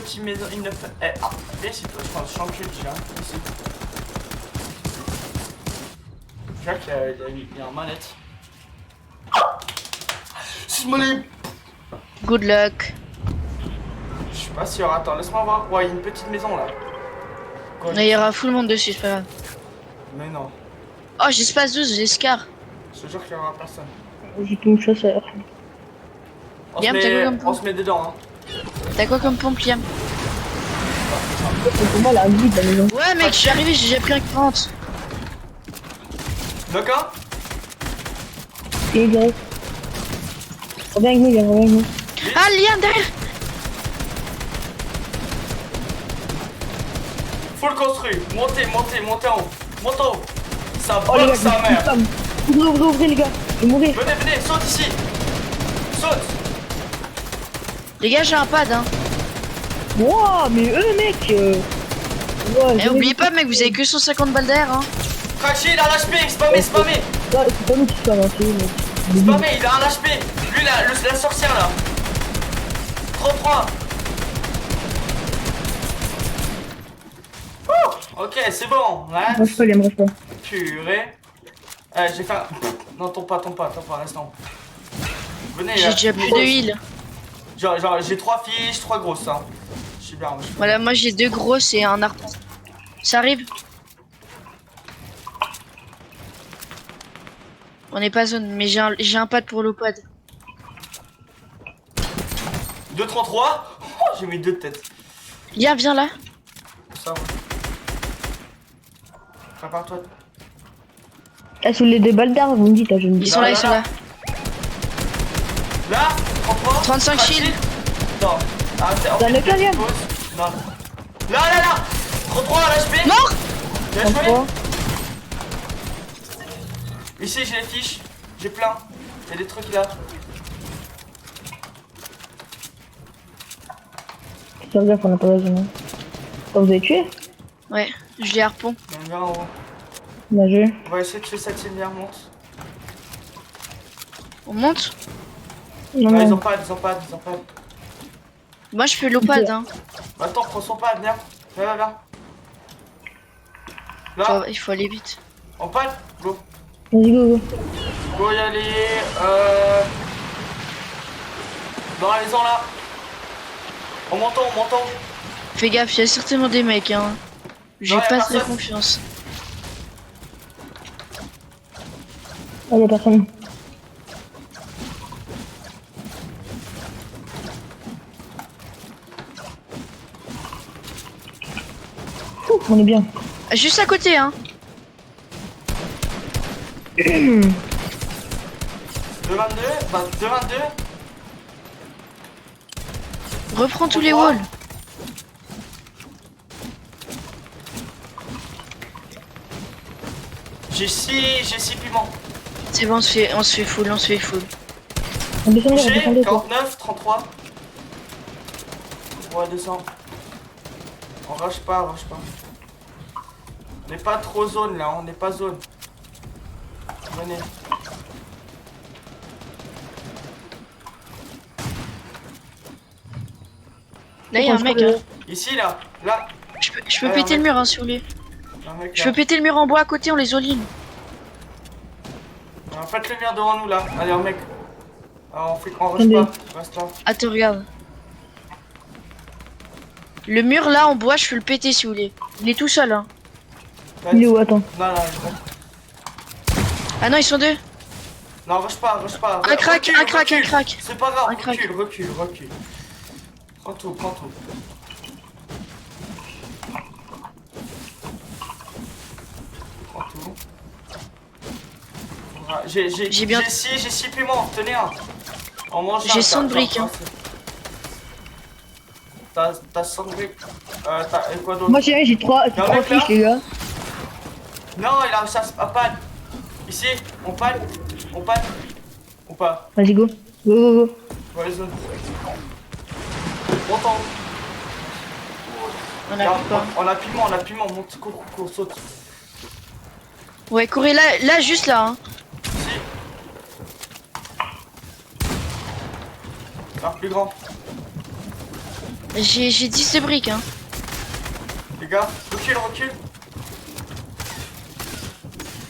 petite maison, il ne fait... Eh, ah, viens ici, toi, je pense, je suis en cul déjà, ici. Jack, il a un manette. C'est mon lit. Good luck. Je suis pas sûr, attends, laisse-moi voir. Ouais, il y a une petite maison là. Quoi, Il y aura full monde dessus, c'est pas grave. mais non, Oh, j'ai espace 12, j'ai Scar. je te jure qu'il y aura personne. J'ai plus une chasseur. Liam, t'as quoi comme On pompe? se met dedans, hein. T'as quoi comme pompe, Liam? Pour moi, la vie de la maison. Ouais, mec, je suis arrivé, j'ai déjà pris un 40. D'accord. Et direct. Reviens avec nous, viens, reviens avec nous. Ah, Liam, derrière! Full construit. Montez, montez, montez en haut. Montez en haut. Ça Oh les bloque gars, sa mère. ouvrez les gars, je vais mourir. Venez, venez, saute ici. Saute. Les gars, j'ai un pad, hein. Wouah, mais eux mec ouais, Et oubliez pas, mec, vous avez que 150 balles d'air, hein. Craché, il a un HP. Spammé, spammé. Ouais, c'est pas nous qui sommes, hein, c'est eux mec. Spammé, il a un HP. Lui, la sorcière là. 33. Ok, c'est bon. Ouais. Reste pas, Liam, reste pas. Purée. J'ai fait un... Non, tombe pas, reste en haut. Venez, J'ai déjà plus de heal. Genre, j'ai 3 fiches, 3 grosses, hein. Je suis bien, Voilà, moi j'ai 2 grosses et un harpon. Ça arrive? On n'est pas zone, mais j'ai un pad pour l'opad. 2,33. Oh, j'ai mis 2 de tête. Liam, viens là. Ça va. Prépare-toi. Ah, sous les 2 balles d'armes, vous me dites, hein, je me Ils dis. sont là, ils sont là. Là, 33. 35 shield. Non. Ah, Dans le cas, Liam. Non. Là. 33 à l'HP. Mort! Bien joué. 33. Ici, j'ai les fiches. J'ai plein. Il y a des trucs là. Fais gaffe, on a pas besoin. Oh, vous avez tué? Ouais, je l'ai harpon. Viens en haut. Bien joué. On va essayer de tuer cette lumière, monte. On monte? Non, Non, ils non. ont pas. Moi je fais l'opad, hein. Attends, prends son pad, viens. Viens. Là, Il faut aller vite. on pad. Go. Vas-y, go. Go y aller. Dans la maison là. En montant. Fais gaffe, il y a certainement des mecs, hein. J'ai Non, y a pas très personne. confiance. Ah, y'a personne. Ouh, on est bien. Juste à côté, hein. 2,22. Bah, 2,22. Reprends tous les walls. J'ai 6 piments. C'est bon, on se fait full. On descend, J'ai quoi. 49, 33. Ouais, descend. On rush pas. On n'est pas trop zone là, on n'est pas zone. Venez. Là, il y a un mec, hein. Ici là. Je peux péter le mur, hein, sur lui. Un mec Je là. peux péter le mur en bois à côté, on les all-in. Faites le mur devant nous là. Allez, un mec. Alors, on rush pas. Reste là. Attends, regarde. Le mur là en bois, je peux le péter si vous voulez. Il est tout seul, hein. Il est où? Attends. Non, Ah non, ils sont 2. non, rush pas. Un crack. C'est pas grave, Un crack. recule. Prends tout. Prends tout. Voilà, j'ai bien- 6 piments, tenez un. On mange un, J'ai 100 de t'as- briques, hein. T'as 100 de briques. Et quoi d'autre? Moi, j'ai 3 Y'a un mec là? fiches, les gars. Non, il a ça à pad. Ici, on pad. Ou pas? Vas-y, go. Go. Ouais, zone. Monte en haut. On a Regarde, plus pas. on a piment, monte, cours, saute. Ouais, courez là, juste là, hein. Ici. Faire plus grand. J'ai 10 de briques, hein. Les gars, recule, recule.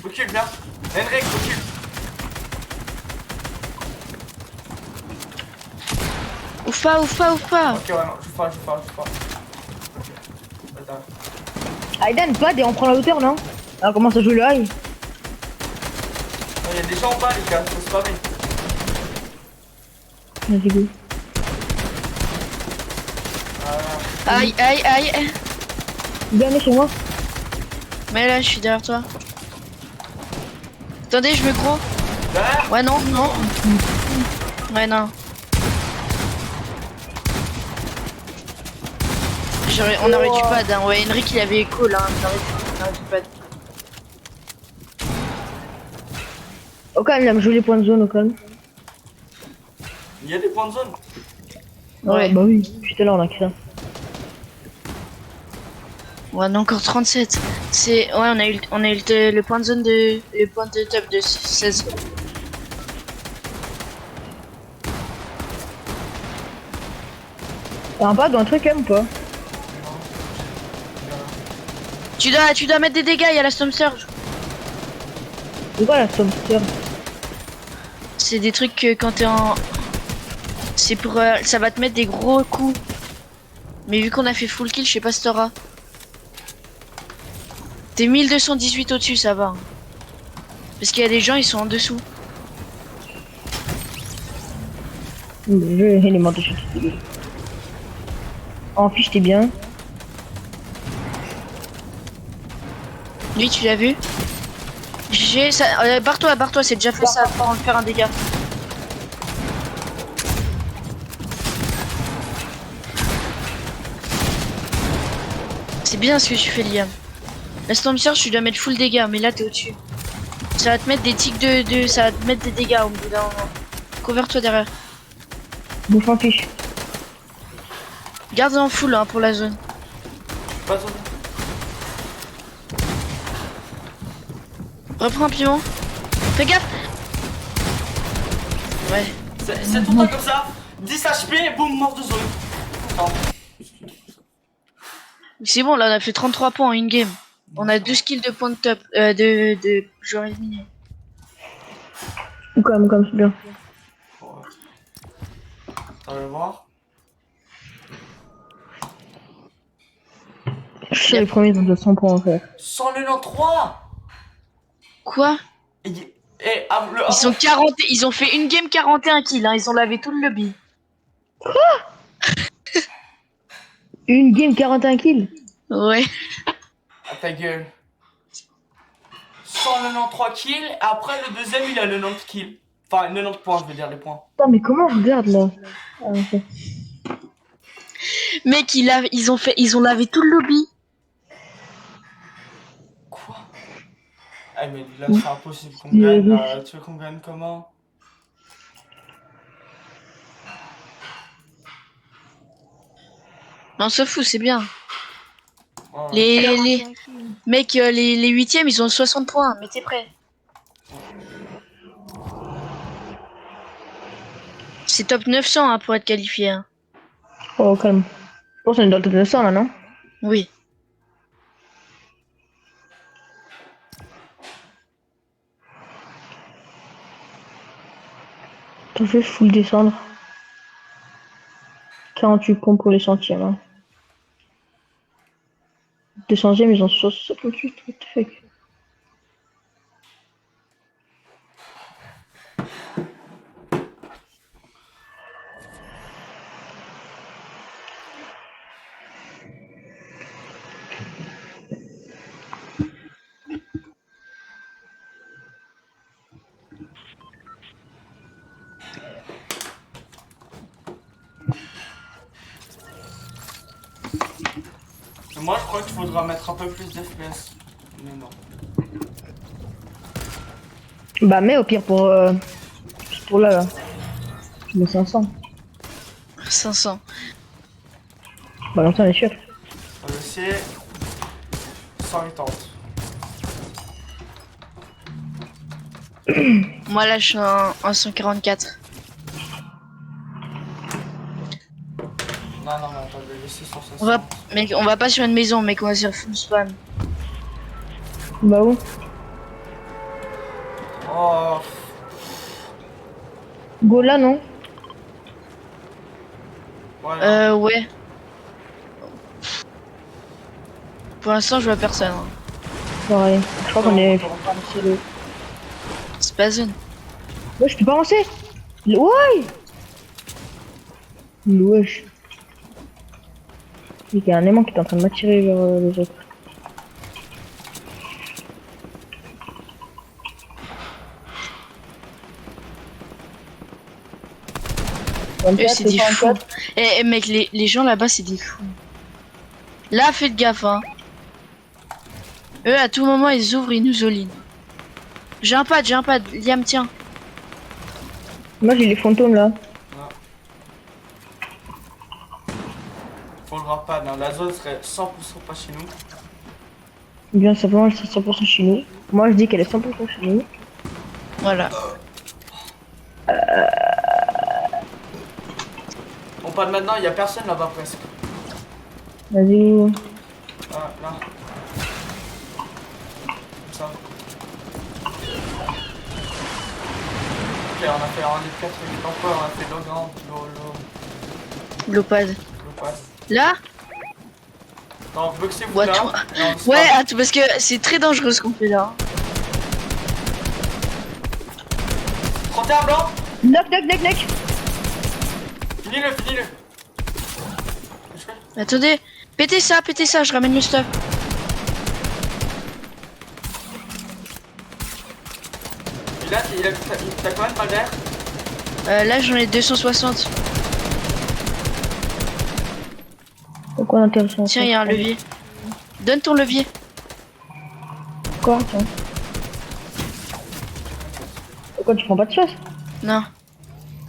Recule, viens. Henrik, recule. Ouf pas, ouf pas, ouf pas. Ok, ouais, non, je fais pas. Ok. Attends. Aidan, pad et on prend la hauteur, non? On commence à jouer le high. Il y a des gens en bas, les gars, faut spammer. Vas-y, go. Aïe, aïe, aïe. Viens, chez moi. Mais là, je suis derrière toi. Attendez, je me gros. Derrière. Ouais, non, non. Ouais, non. On aurait dû pad, hein. Ouais, Henrik il avait écho là. On aurait dû pad. Au calme, là, me joue les points de zone, au calme. Il y a des points de zone. Ouais. Bah oui, j'étais là, on a ça. Ouais, on a encore 37. C'est. Ouais, on a eu le point de zone de. Le point de top de 16. T'as un pad ou un truc, ou pas? Tu dois mettre des dégâts, il y a la Storm Surge. C'est quoi la somme? C'est des trucs que quand t'es en. C'est pour. Ça va te mettre des gros coups. Mais vu qu'on a fait full kill, je sais pas si t'auras. T'es 1218 au-dessus, ça va. Parce qu'il y a des gens, ils sont en dessous. Le jeu, il est mort de chute. En fiche, t'es bien. Lui, tu l'as vu? J'ai ça. Barre-toi, c'est déjà fait ça pour en faire un dégât. C'est bien ce que tu fais, Liam. La Storm Surge, tu dois mettre full dégâts, mais là t'es au-dessus. Ça va te mettre des tics ça va te mettre des dégâts au bout d'un moment. Couvre-toi derrière. Bouffe en fiche. Garde en full hein, pour la zone. Pas zone. Reprends un piment. Fais gaffe. Ouais. C'est tout le temps comme ça. 10 HP, boum, mort de zone. Non. C'est bon, là on a fait 33 points en in-game. On a 12 kills de points de top. De joueurs éliminés. Ou comme c'est bien. Ça va voir. Je suis les premiers, ils ont 200 points en fait. 193. Quoi? Ils ont fait une game 41 kills, hein. Ils ont lavé tout le lobby. Une game 41 kills. Ouais. À ta gueule. 193 kills, après le deuxième il a 90 kills. Enfin 90 points, je veux dire les points. Putain, mais comment on regarde là? Ah, ok. Mec, ils ont lavé tout le lobby. Quoi? Ah mais là c'est impossible qu'on gagne là. Tu veux qu'on gagne comment? On se fout, c'est bien. Ouais. Les mecs, les huitièmes, ils ont 60 points. Mais t'es prêt? C'est top 900 hein, pour être qualifié. Hein. Oh, calme. Je pense qu'on est dans le top 900 là, non? Oui. T'as fait full descendre. 48 points pour les centièmes. Hein. 200e, ils ont 68. What the fuck? Moi je crois qu'il faudra mettre un peu plus d'FPS. Mais non. Bah, mais au pire pour là. Mais 500. 500. Bah, longtemps, on est sûr. C'est 180. Moi là, je suis en 144. Non, non, mais attends, je vais laisser sur ça. On va, mec, on va pas sur une maison, mec, on va sur full spawn. Bah où? Oh, Go là, non? voilà. Ouais. Pour l'instant, je vois personne. Hein. Pareil. Je crois qu'on est... C'est pas zone. Ouais, je peux pas avancer. Ouais. Wesh. Il y a un aimant qui est en train de m'attirer vers les autres. Eux, c'est des fous. Eh, mec, les gens là-bas, c'est des fous. Là, faites gaffe, hein. Eux, à tout moment, ils ouvrent, ils nous olinent. J'ai un pad. Liam, tiens. Moi, j'ai les fantômes là. Faut le voir pas, non, la zone serait 100% pas chez nous. Bien simplement, elle est 100% chez nous. Moi, je dis qu'elle est 100% chez nous. Voilà. On parle maintenant, il y a personne là-bas presque. Vas-y. Ah, là. Comme ça. Ok, on a fait un des 4 trucs encore, on a fait l'ogran, Glopad. l'opal. Là? Non, boxez-vous Ouais, là. attends. et on se Ouais, parle. attends, parce que c'est très dangereux ce qu'on fait là. 31 blanc. Knock. Finis-le. Je fais. Attendez. Pétez ça, je ramène le stuff. Et là, t'as combien de balles d'air? Là, j'en ai 260. Pourquoi intéressant? Tiens, il y a un levier. Donne ton levier. Quoi? Tiens. Pourquoi tu prends pas de chasse? Non.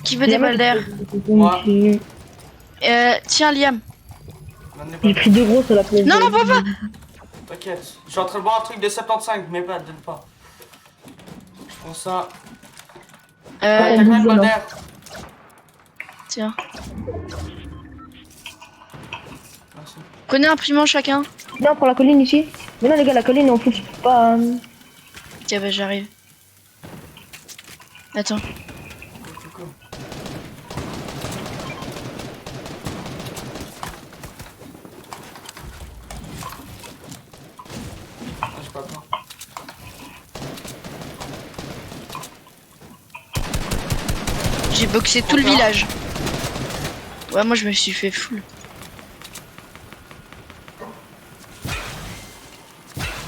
Qui veut des balles d'air? Moi. Tiens, Liam. J'ai pris 2 gros sur la place. Non, pas. T'inquiète. Je suis en train de boire un truc de 75, mais pas, donne pas. Je prends ça. T'as combien de balles d'air? Tiens. Merci. Prenez un primant chacun. Non, pour la colline ici. Mais non, les gars, la colline, on fout pas. Tiens, bah j'arrive. Attends. J'ai pas peur. J'ai boxé tout le village. Ouais, moi je me suis fait full.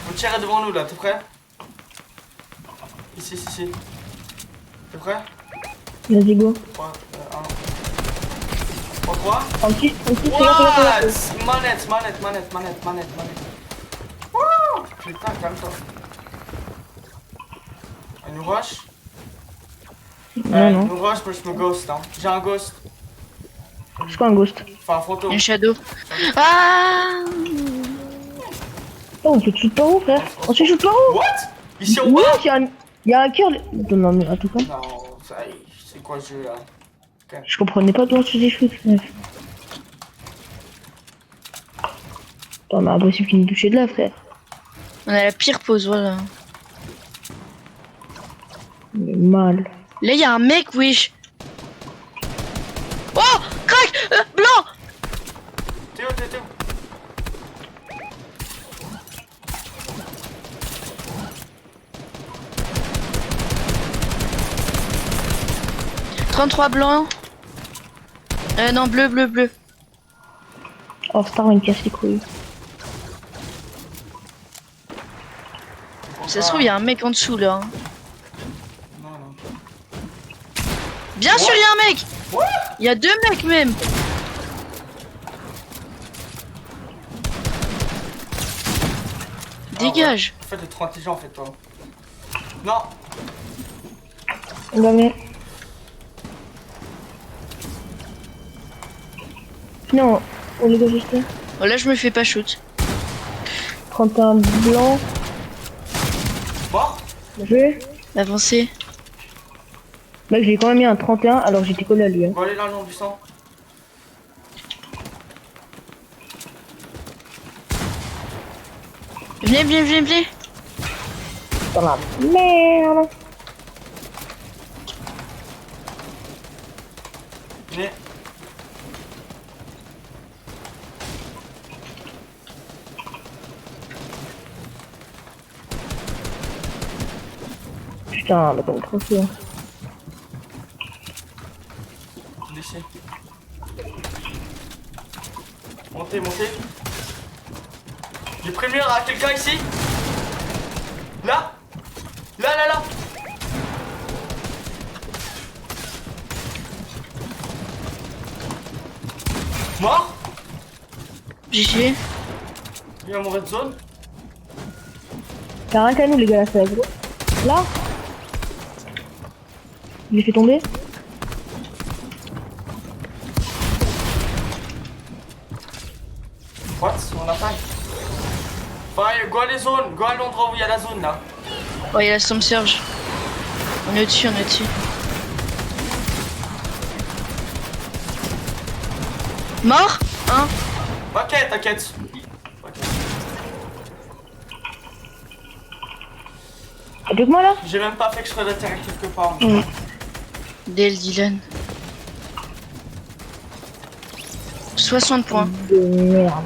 Vous tirez devant nous là, t'es prêt? Ici. T'es prêt? Vas-y, go. 3, 3. 36, c'est What? là. Manette. Wouh! Putain, calme-toi. Elle nous rush? Non. Nous rush, moi je me ghost, hein. J'ai un ghost. C'est quoi un ghost? Enfin, un fantôme. Un shadow. Ah! Oh, on se shoot par où, frère? On se shoot par où? What? Ici en Ouais, bas? il y a un cœur. Non, mais attends quoi? Non, ça y est, c'est quoi ce jeu là? Je comprenais pas comment tu faisais shoot, frère. Attends, mais impossible qu'il nous touche de là, frère. On a la pire pause, voilà. Mais mal. Là, il y a un mec, wesh. Oh! Crac! Blanc! T'es où? 33 blancs. Non, bleu. Oh, Star, il me casse les couilles. Ça se trouve, il y a un mec en dessous, là. Hein. Non. Bien sûr, il y a un mec! What? Il y a 2 mecs, même! Dégage! Fais de trop intelligent en fait, toi. Non! Non, mais. Non, on les doit juste là. Oh, là, je me fais pas shoot. 31 blanc. Mort? Je. Avancez. Mec, j'ai quand même mis un 31 alors j'étais collé à lui. Hein. Bon, allez là, non, du sang. Viens, viens, viens, viens. Dans la merde. Mais... Putain, mais comme trop sûr. Laissez. Montez, montez. J'ai prévenu à quelqu'un ici. Là. Là, là, là. Mort. GG. Il va mourir de zone. Y'a rien qu'à nous, les gars, là, c'est gros. Là. Il est fait tomber. What? On attaque. Go à les zones. Go à l'endroit où il y a la zone là. Oh, il y a la Storm Surge. On est au-dessus, on est au-dessus. Mort? Hein? Ok, t'inquiète. Ok. Avec moi là. J'ai même pas fait exprès d'atterrir quelque part. Dale Dylan. 60 points. De merde.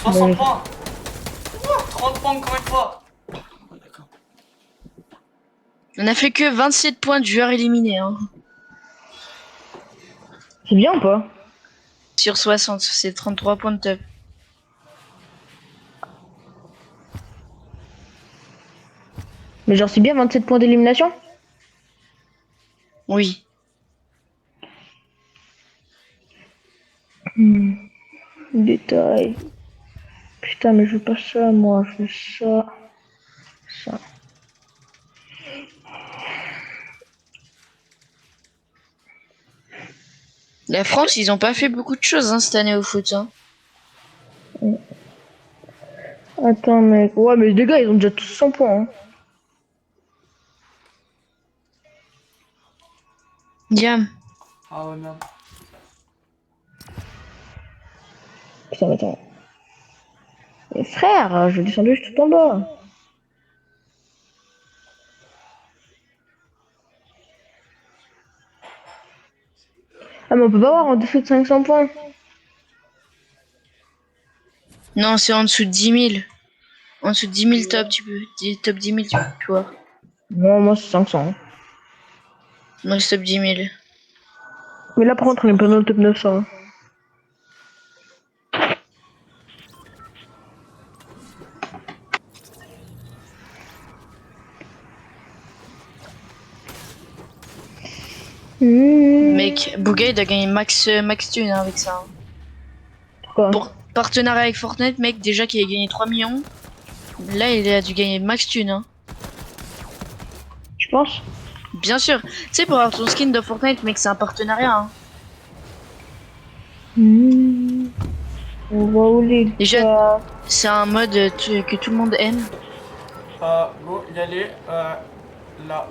60 Ouais. points. Ouah, 30 points encore une fois. Oh, d'accord. On a fait que 27 points de joueurs éliminés. Hein. C'est bien ou pas? Sur 60, c'est 33 points de top. Mais genre, c'est bien 27 points d'élimination? Oui. Détail. Putain, mais je veux pas ça, moi. Je veux ça. Ça. La France, ils ont pas fait beaucoup de choses hein, cette année au foot. Hein. Attends, mec. Ouais, mais les gars, ils ont déjà tous 100 points. Hein. Diam. Ah ouais, merde. Putain, mais attends. Mais frère, je descends juste tout en bas. Ah, mais on peut pas avoir en dessous de 500 points. Non, c'est en dessous de 10 000. En dessous de 10 000 top, tu peux. Top 10 000, tu peux voir. Non, moi, c'est 500. Moi, c'est top 10 000. Mais là, par contre, on est pas dans le top 900. Mec, Bouga, il a gagné max thune hein, avec ça. Hein. Pourquoi? Pour partenariat avec Fortnite, mec, déjà qu'il a gagné 3 millions. Là, il a dû gagner max thune. Hein. Je pense. Bien sûr. Tu sais, pour avoir ton skin de Fortnite, mec, c'est un partenariat. Hein. On va où les Déjà, gars? c'est un mode que tout le monde aime. Go, y aller. Là.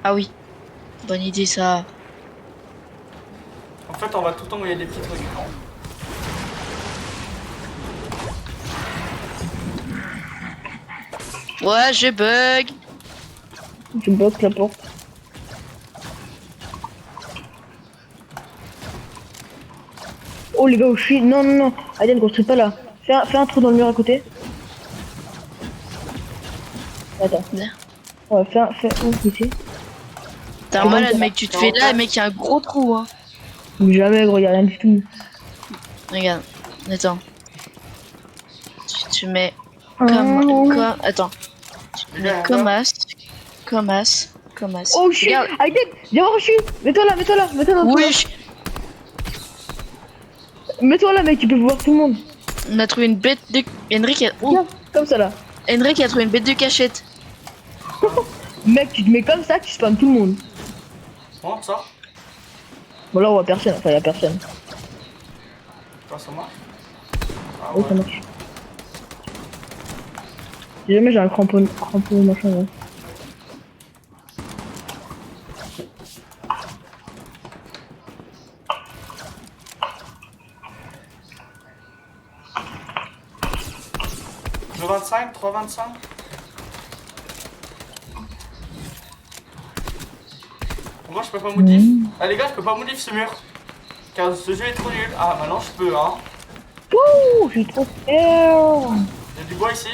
Ah oui. Bonne idée, ça. En fait, on va tout le temps où il y a des petits trucs. Ouais, je bug. Je bloque la porte. Oh les gars, où je suis? Non, non, non. Allez, ne construis pas là. Fais un trou dans le mur à côté. Attends. Là. Ouais, fais où ici? T'es un Comment malade, ça mec. Tu te fais là, mec, il y a un gros trou. Hein. Jamais, gros, y'a rien du tout. Regarde. Attends. Tu mets Oh. comme. Attends. Tu mets Regarde, comme là. as. Comme as. Comme as. Oh, je suis. Regarde. Aïe, viens voir où je suis. Mets-toi là, mets-toi là, mets-toi là. Oui, Mets-toi là, mec, tu peux voir tout le monde. on a trouvé une bête de. Henrik a... Oh. Viens, comme ça là. Henrik a trouvé une bête de cachette. Mec, tu te mets comme ça, tu spams tout le monde. Bon, ça. Bon, là, on voit personne. Enfin, y'a personne. Ça marche. Ah Oui, ouais. ça marche. Si jamais j'ai un crampon machin là. 2,25, 3,25. Pourquoi je peux pas modif? Ah les gars, je peux pas modif ce mur. Car ce jeu est trop nul. Ah maintenant je peux hein. Ouh, j'ai trop peur. Il y a du bois ici.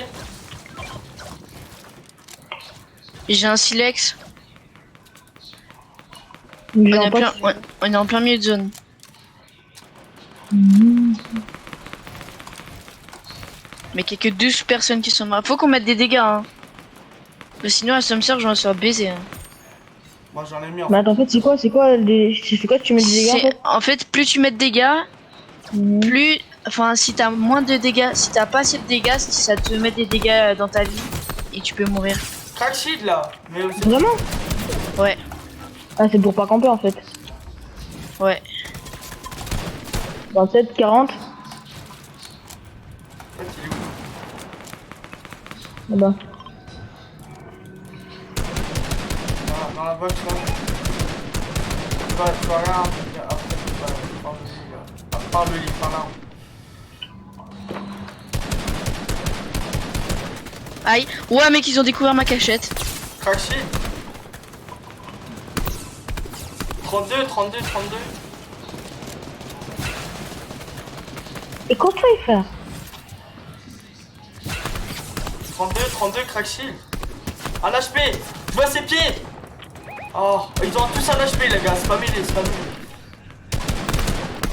J'ai un silex. J'ai On un est, pote. on est en plein milieu de zone. Mais qu'il y a que 12 personnes qui sont mortes. Faut qu'on mette des dégâts. Hein. Sinon, à Summer, je vais se faire baiser. Hein. Moi j'en ai mis en Mais fait. attends, en fait, c'est quoi que tu mets des dégâts en fait? En fait, plus tu mets de dégâts, plus. Enfin, si t'as moins de dégâts, si t'as pas assez de dégâts, ça te met des dégâts dans ta vie et tu peux mourir. Crack shield là. Mais c'est- Vraiment? Ouais, Ah, c'est pour pas camper en fait. ouais. 27, 40. En fait, il est où? Là-bas. Dans la box là. Tu vas rien. Après, par le lit, par là. Aïe. Ouais, mec, ils ont découvert ma cachette. Crack shield. 32, 32, 32. Et comment il fait? 32, 32, crack shield. Un HP. Je vois ses pieds. Oh, ils ont tous un HP les gars, c'est pas mêlé, c'est pas mêlé.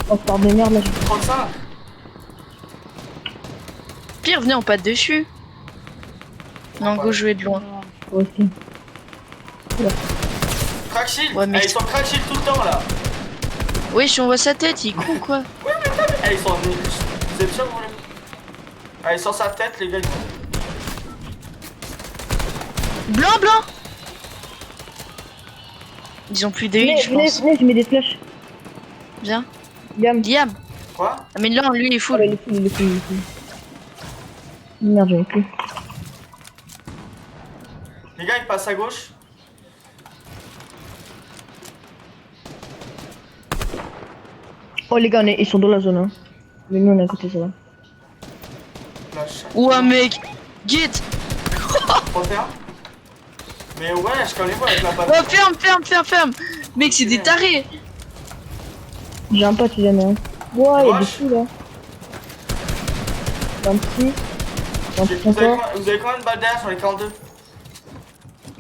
Oh, par de merde là. 35. Pire, venez, on patte dessus. Non, go jouer de loin. Moi aussi. Crack shield. Ouais, mais- Ils sont crack shield tout le temps là. Wesh, on voit sa tête, il est con quoi. Ils sont. Vous êtes sûr vous voulez? Ils sont sa tête les gars. Blanc, blanc. Ils ont plus d'huile, je pense. Venez, je mets des flèches. Viens. Diam. Diam. Quoi? Ah, mais non, lui, il est Ah full. bah, il est fou, il est fou, il est fou. Merde, j'avais plus. Les gars ils passent à gauche. Oh les gars, ils sont dans la zone. Hein. Mais nous on est à côté, ça va. Flash. Ouah, mec. Get. 31. Mais ouais, je connais pas avec la balle. Oh, ferme, ferme, ferme, ferme. Mec, c'est des tarés. J'ai un pote, il y en a un. Ouais, il y a des Wesh. fous là. 26. 26 Vous avez encore. vous avez combien de balles derrière sur les 42?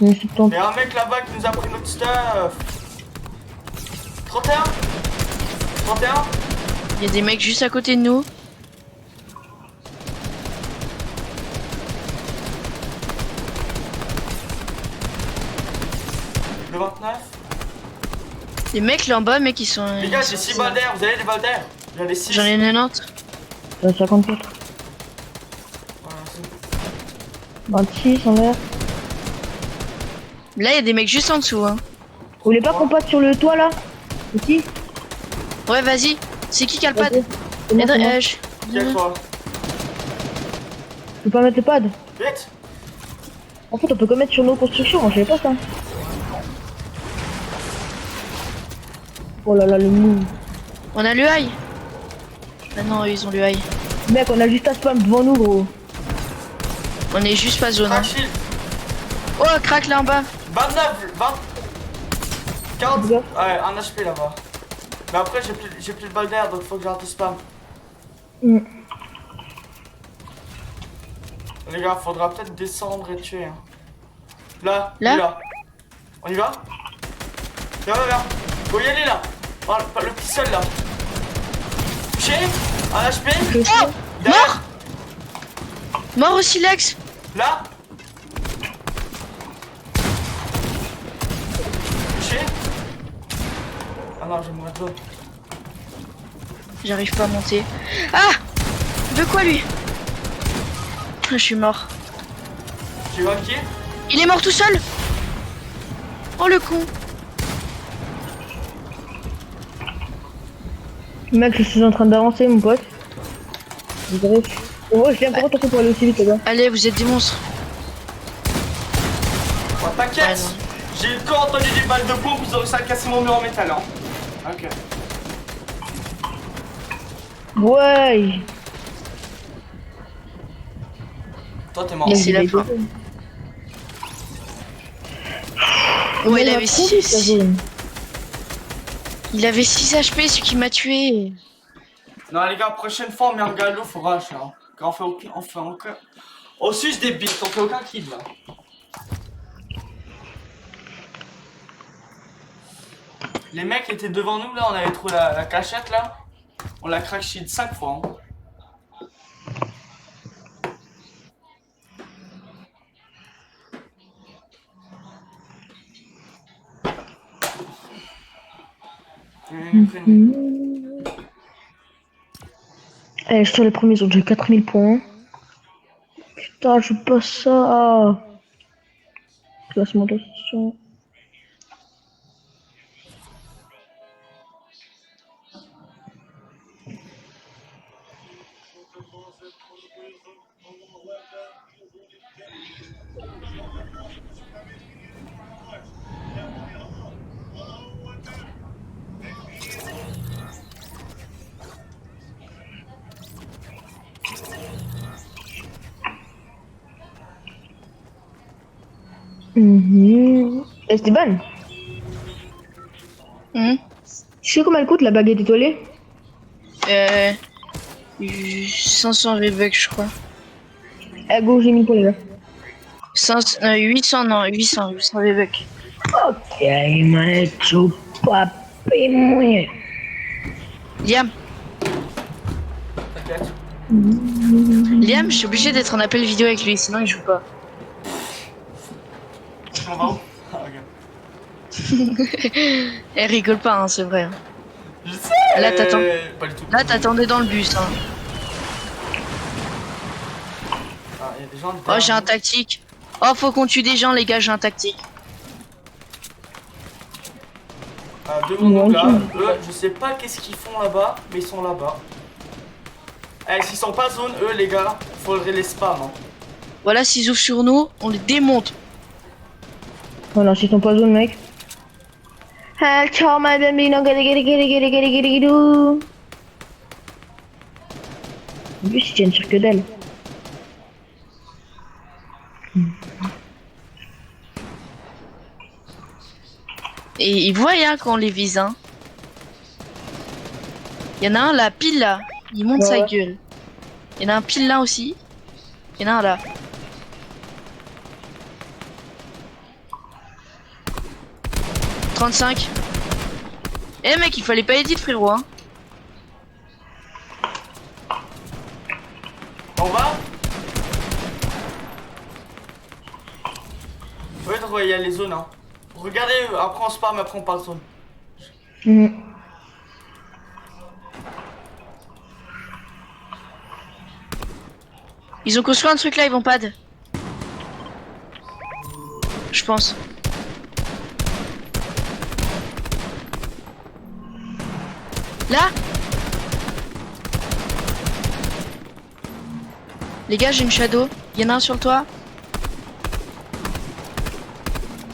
Une 70. Il y a un mec là-bas qui nous a pris notre stuff. 31. 31. Il y a des mecs juste à côté de nous. Le 29. Les mecs là en bas, mec, ils sont. Les gars, j'ai 6 balles d'air, vous avez des balles d'air? J'en ai 6. J'en ai 90. 54. Voilà, 26 en l'air. Là, il y a des mecs juste en dessous. Hein. Vous voulez pas qu'on passe sur le toit là? Ici? Ouais, vas-y. C'est qui a le pad? Vas-y. C'est moi, c'est moi. il y a quoi? Je peux pas mettre le pad. Vite. En fait, on peut que mettre sur nos constructions, je savais pas ça. Oh là là, le mou. On a le high. Ah non, ils ont le high. Mec, on a juste à spam devant nous, gros. On est juste pas zone. Hein. Crack shield. Oh, crack là en bas. 29, 20. 40. Bien. Ouais, un HP là-bas. Mais après, j'ai plus de balles d'air, donc faut que j'arrête de spam. Mm. Les gars, faudra peut-être descendre et tuer. Hein. Là, Là lui, là. On y va? Viens, viens, viens. Faut y aller là. Oh, le petit seul là. Touché. Un HP. Oh, Derrière. mort. Mort au silex. Là. Touché. Ah non, je vais mourir de l'eau. J'arrive pas à monter. Ah. De quoi lui? Je suis mort. J'ai eu un kill. Il est mort tout seul. Oh le con. Mec, je suis en train d'avancer, mon pote. Vous verrez. Oh, je viens encore passer pour aller aussi vite, les gars. Allez, vous êtes des monstres. Oh, Ouais, t'inquiète. non. J'ai que entendu des balles de pompe, ils ont réussi à casser mon mur en métal. Hein. Ok. Ouais. Toi, t'es mort. Et c'est la fin. Ouais, il avait 6. Il avait 6 HP, ce qui m'a tué. Non, les gars, prochaine fois, on met un galop, faut rush. Hein. Quand on fait aucun. Au sus des bits, on fait aucun kill là. Les mecs étaient devant nous là, on avait trouvé la cachette là. On l'a crack shield 5 fois. Hein. Allez, je suis les premiers, ils ont déjà 4000 points. Putain, je passe ça. Classement de session. Esteban, tu sais combien elle coûte la baguette étoilée? 500 V-Bucks, je crois. Ah, go, j'ai mis pour les gars. 800, non, 800 V-Bucks. Ok, mec, je pas payer. Liam, T'inquiète. Liam, je suis obligé d'être en appel vidéo avec lui, sinon il joue pas. On va où? Ah, ok. Elle rigole pas, hein, c'est vrai. Hein. Je sais. Là, t'attends. Pas du tout. Là, t'attendais dans le bus. Hein. Ah, y a des gens Oh, j'ai un tactique. Oh, faut qu'on tue des gens, les gars, j'ai un tactique. Ah, devant nous là. Eux, je sais pas qu'est-ce qu'ils font là-bas, mais ils sont là-bas. Eh, s'ils sont pas zone, eux, les gars, faudrait les spam. Hein. Voilà, s'ils ouvrent sur nous, on les démonte. Voilà, si ton pas zone, mec. Ah, ciao, my bambino, get. En plus, il tient une cirque d'elle. Et ils voient hein, quand on les vise. Hein. Il y en a un là, pile là. Il monte sa gueule. Il y en a un pile là aussi. Il y en a un là. « 35. Eh mec, il fallait pas edit frérot hein. On va? Ouais, il y a les zones. Hein. Regardez, après on spam, après on passe zone. Ils ont construit un truc là, ils vont pad. Je pense. Là? Les gars, j'ai une shadow. Il y en a un sur le toit.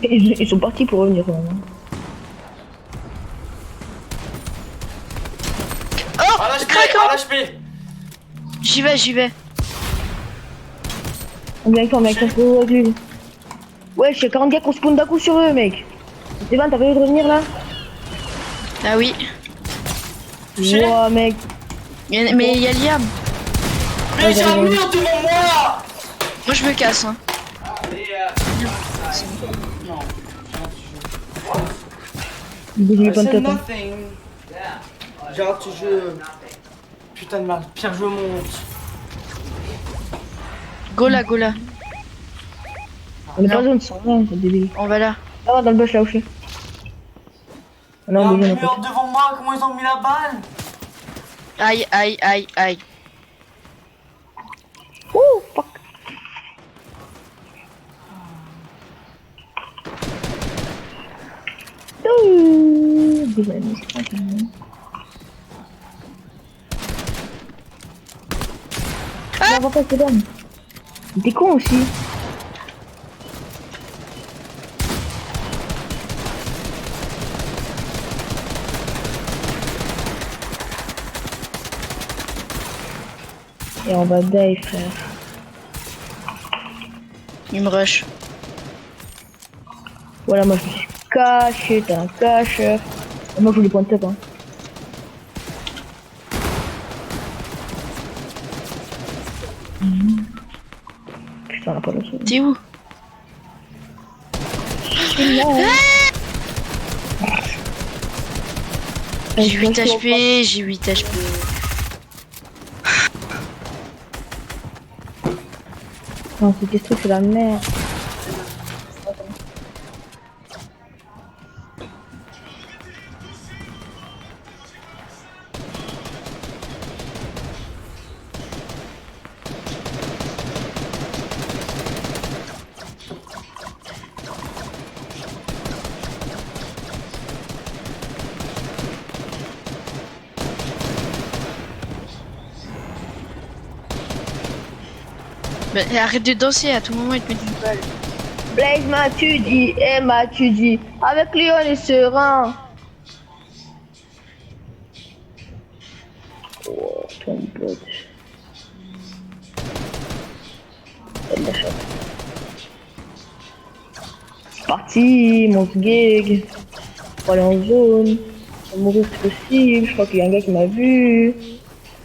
Ils sont partis pour revenir. Oh! À l'HP, Craquant! à l'HP. J'y vais, j'y vais. On vient avec toi, mec, on se retrouve avec lui. Ouais, j'ai 40 gars qu'on spawn d'un coup sur eux, mec. C'est bon, t'as prévu de revenir là? Ah oui. Ouah, mec. Mais il y a Liam. Mais j'ai un mur devant moi. Moi je me casse. Hein. Non. J'ai pas de C'est tête. nothing. J'ai un petit jeu. Putain de merde. Pierre, je monte. Gola, gola. On est pas zone, c'est rien, c'est débile. On va là. Ah, dans le bush là où je suis. Il y a un Non, mais mur devant moi. Comment ils ont mis la balle? Aïe, aïe, aïe, aïe. Ouh, fuck. Ah, va pas, c'est bon. T'es con aussi. Et on va die, frère. Il me rush. Voilà, moi je me suis caché, t'es un cacheur. Et moi je voulais point de tête, hein. Putain, on a pas le son. T'es où? J'ai 8 HP, j'ai 8 HP. Non, cette question c'est la merde. Bah, arrête de danser, à tout moment il te met une balle. Blaze m'as-tu dit, et m'as-tu dit, avec lui on est serein. Oh, ton pote. Elle l'a chopé. C'est parti, mon gig. Pour aller en zone. Pour mourir si possible. Je crois qu'il y a un gars qui m'a vu.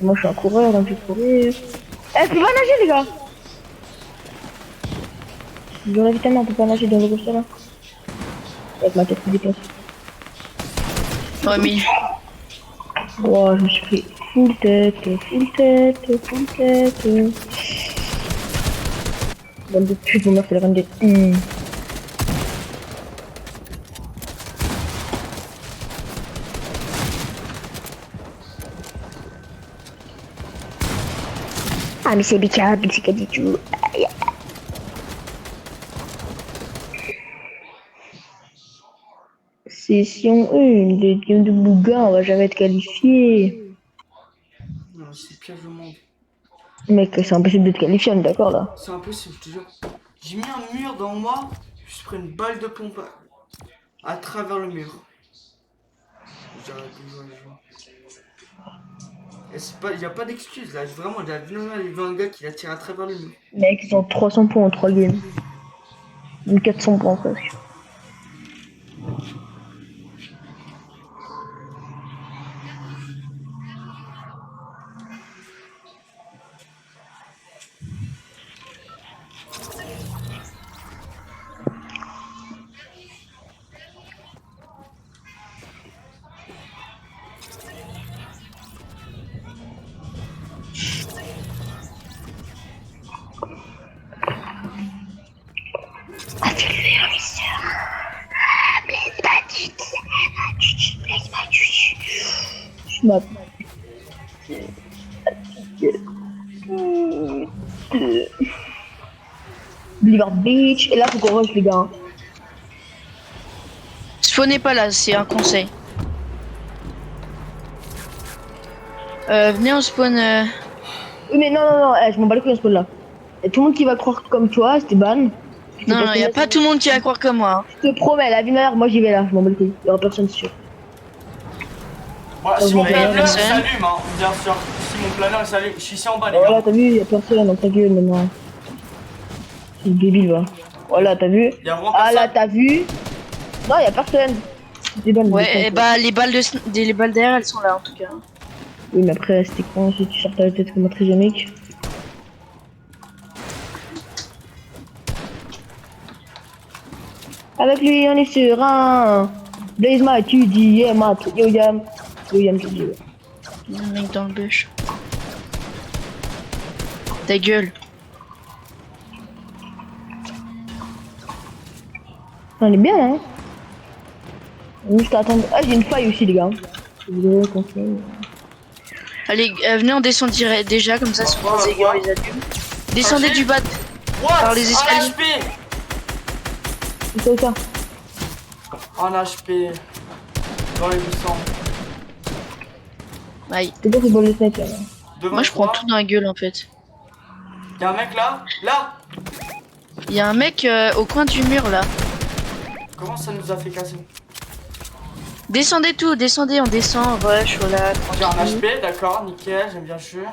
Moi je suis un coureur, donc je vais courir. Eh, tu vas nager les gars. Dans la vitamine, on peut pas nager dans le gros là. Avec ma tête qui déplace. Ouais, mais. Oh, je me suis pris full tête, full tête, full tête. Bande de pute, mon meurtre, c'est la reine des... Ah, mais c'est Bika, c'est qu'a dit tout. Session 1, les games de Bouga, on va jamais être qualifié. Non, c'est le pire du monde. Mec, c'est impossible d'être qualifié, on est d'accord là. C'est impossible, je te jure. J'ai mis un mur dans moi, je me suis pris une balle de pompe à travers le mur. J'arrête de jouer, je vois. Et c'est pas, y a pas d'excuse là, vraiment, j'ai vu un gars qui l'a tiré à travers le mur. Mec, ils ont 300 points en 3 games. Ou 400 points presque. Je m'appelle. Boulevard Beach. Et là, faut qu'on rush, les gars. Spawnez pas là, c'est un conseil. Venez on spawn. Oui, mais non, non, non, je m'en bats les couilles, on spawn là. Y'a tout le monde qui va croire comme toi, c'était ban. Non, non, y a pas tout le monde qui va croire comme moi. Hein. Je te promets, la vie mère, moi j'y vais là, je m'en bats les couilles. Y'aura personne, c'est sûr. Ouais, si mon y a planeur personne. s'allume, hein, bien sûr. Si mon planeur s'allume, je suis ici en bas, les Voilà, gars. t'as vu, y'a personne dans ta gueule maintenant. C'est débile, va. Voilà, t'as vu. Y'a vraiment Ah là, personne. t'as vu. Non, y'a personne. C'était ban. Ouais, et bah les balles les balles derrière elles sont là en tout cas. Oui, mais après, c'était con si tu sortais la tête comme un trisomique. Avec lui, on est serein. Blaze m'a tu dis, yeah, mat, yo yam. Yo yam, tu dis. Il y a un mec dans le bush. Ta gueule. On est bien, hein. Juste attendre. Ah, j'ai une faille aussi, les gars. Je voudrais qu'on fait. Allez, venez on descend déjà comme ça sur les aiguilles les allume. Descendez du bas. What? Par les escaliers. En HP. C'est ça. En HP. Dans les 800. Aïe. C'est quoi, c'est bon le sniper là. Devant Moi je prends toi. tout dans la gueule en fait. Y'a un mec là. Là. Il y a un mec au coin du mur là. Comment ça nous a fait casser? Descendez tout, descendez, on descend, rush, voilà. J'ai un tranquille. HP, d'accord, nickel, j'aime bien le jeu.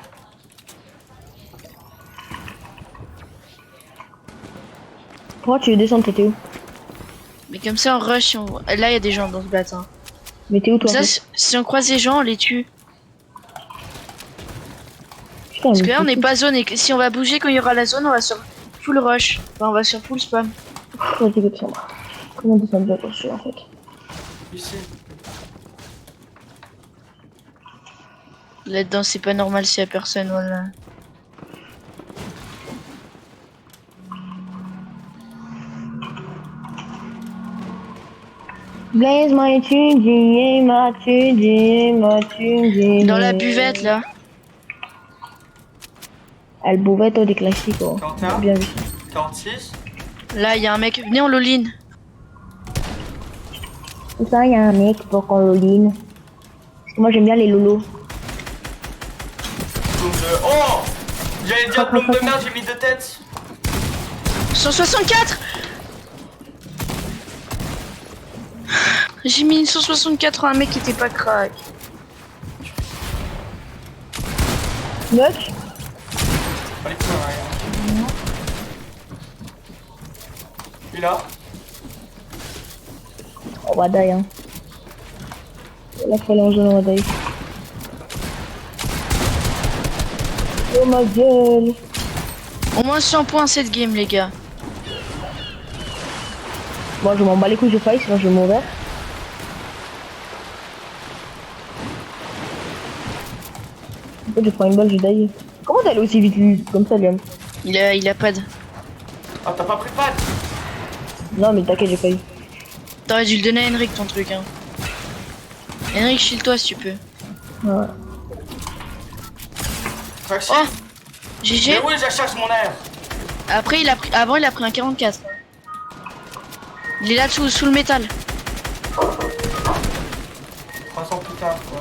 Pourquoi tu veux descendre, toi, t'es où? Mais comme ça, on rush. Là, il y a des gens dans ce bâtiment. Mais t'es où, toi? Ça, si on croise les gens, on les tue. Putain, Parce mais que là, on c'est n'est tout. pas zone. Et que si on va bouger quand il y aura la zone, on va sur full rush. Enfin, on va sur full spam. Vas-y, go descendre. Comment descendre là, dessus en fait? Ici. Là-dedans, c'est pas normal s'il y a personne. Voilà. Blaze m'a étudié, m'a étudié, m'a étudié. Dans la buvette, là. Elle bouvait toi des classiques, oh. 41. Bien vu. 46. Là, il y a un mec. Venez, on l'all-in. Tout ça, il y a un mec pour qu'on l'oline. Parce que moi, j'aime bien les lolos. Plombe de... Oh, j'allais dire plombe de merde, j'ai mis 2 têtes. 164. J'ai mis une 164 à un mec qui était pas crack. Mec, Allez, quoi, regarde. Il est là. on va die, hein. Là, faut aller en zone, on va die. Oh ma gueule. Au moins 100 points cette game, les gars. Moi, je m'en bats les couilles, je faille, sinon je vais mourir. En fait, je prends une balle, je die. Comment t'es allé aussi vite, lui, comme ça, Liam? Il a pas de. Ah, t'as pas pris de pad. Non, mais t'inquiète, j'ai failli. T'aurais dû le donner à Henrik ton truc, hein. Henrik, shield-toi si tu peux. Ouais. Craxi. Oh Mais GG. oui, j'achète mon air. Après, il a pris. Avant, il a pris un 44. Il est là sous le métal. 300 plus tard, quoi.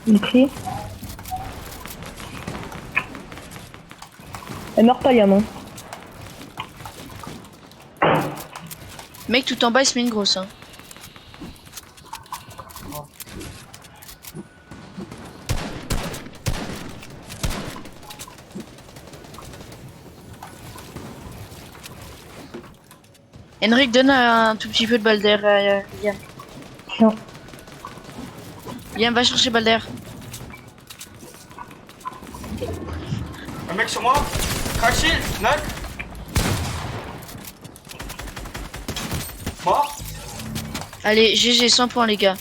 Il crie. Elle meurt pas, Liam, hein. Mec, tout en bas, il se met une grosse, hein. Henrik, donne un tout petit peu de balle d'air à Liam. Tiens. Liam, va chercher balle d'air. Un mec sur moi. Craxi, knock. Mort. Allez, GG, 100 points, les gars.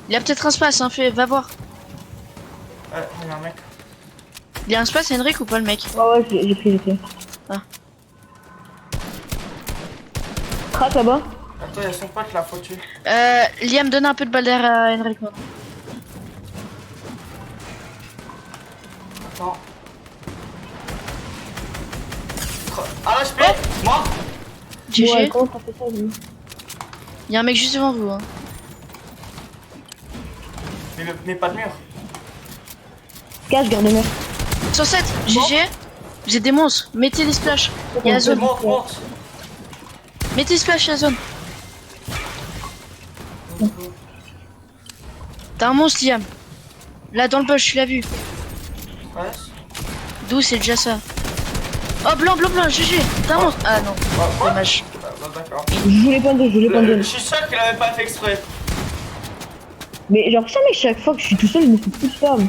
Il y a peut-être un space, hein, va voir. Il y a un mec. Il y a un space, Henrik, ou pas le mec? Ouais, ouais, j'ai pris. Ah. Crac là-bas. Attends, il y a son pote là, faut tuer. Liam, donne un peu de balle d'air à Henrik maintenant. Attends. Ah là, je peux. Mort. GG. Ouais, comment t'as fait ça, lui? Il y a un mec juste devant vous, hein. Mais pas de mur. Cache, garde-mur. 107, GG. Vous êtes des monstres. Mettez les splash. Il y a la zone. Monte, monte. Mettez les splash à la zone. T'as un monstre, Liam. Là, dans le bush, tu l'as vu. Ouais. D'où c'est déjà ça. Oh, blanc, GG. T'as un monstre. Ah non, Ouais, dommage. d'accord. Je voulais pas de Je deux. suis sûr qu'il avait pas fait exprès. Mais j'ai l'impression, mais chaque fois que je suis tout seul, je me fais plus spam.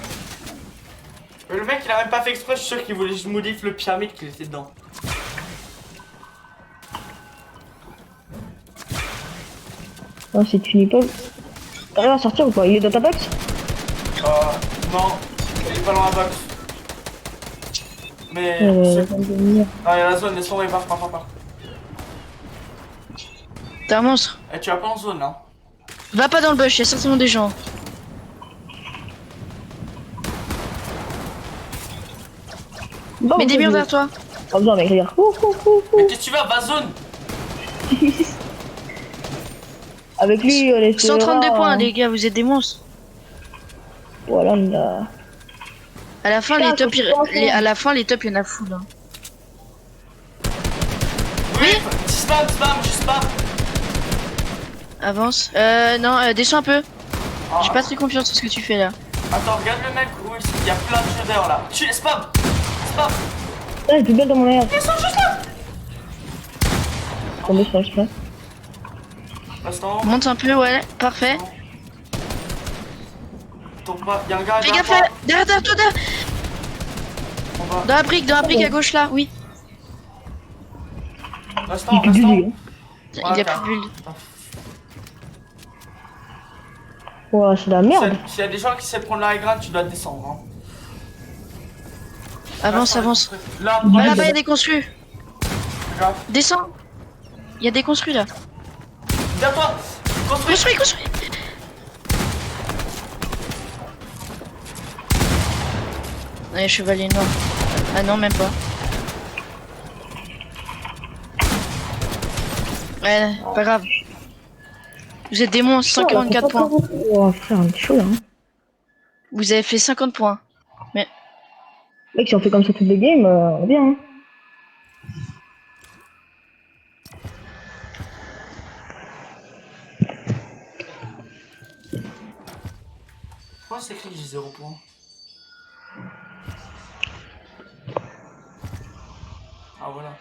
Le mec, il a même pas fait exprès, je suis sûr qu'il voulait juste modifier le pyramide qu'il était dedans. Non, c'est une épaule. T'arrives à sortir ou pas? Il est dans ta box? Non, il est pas dans la box. Mais. Ah, il y a la zone, laisse tomber, part. T'es un monstre. Eh, tu vas pas en zone là. Va pas dans le bush, il y a certainement des gens. Bon, Mets des murs derrière toi. Oh non, mec, regarde. Mais qu'est-ce que tu veux, va zone. Avec lui, on est 132 points, les gars, vous êtes des monstres. Voilà, on a. À la fin, Putain, les tops, faut que à la fin, les tops, il y en a full. Hein. Oui, spam, je spam. Avance. Non, descends un peu. Ah, J'ai pas très confiance en ce que tu fais là. Attends, regarde le mec, oui, il y a plein de jeux d'air là. Tu spam. pas. Ah, elle est toute belle dans mon air. Ils sont juste là. Tombé sur l'exprès. Instant. Monte un peu, ouais, parfait. Tombe pas. Y'a un gars Fais derrière gaffe toi. là, derrière toi, On va. dans la brique à gauche là, oui. Instant, Il est instant. du Il y a plus de build. Ouais, c'est la merde. S'il y a des gens qui savent prendre la high ground, tu dois descendre. Hein. Avance, avance. Là, Ah, après, là-bas, il y a des construits. grave. Descends. Il y a des construits là. Derrière toi. Construis. Construis, construis. Ouais, chevalier noir. Ah non, même pas. Ouais, pas grave. Vous êtes des monstres, 144 points. Oh, frère, on est chaud là. Hein. Vous avez fait 50 points. Mec, si on fait comme ça toutes les games, on est bien. Hein. Pourquoi c'est écrit que j'ai 0 points? Ah voilà.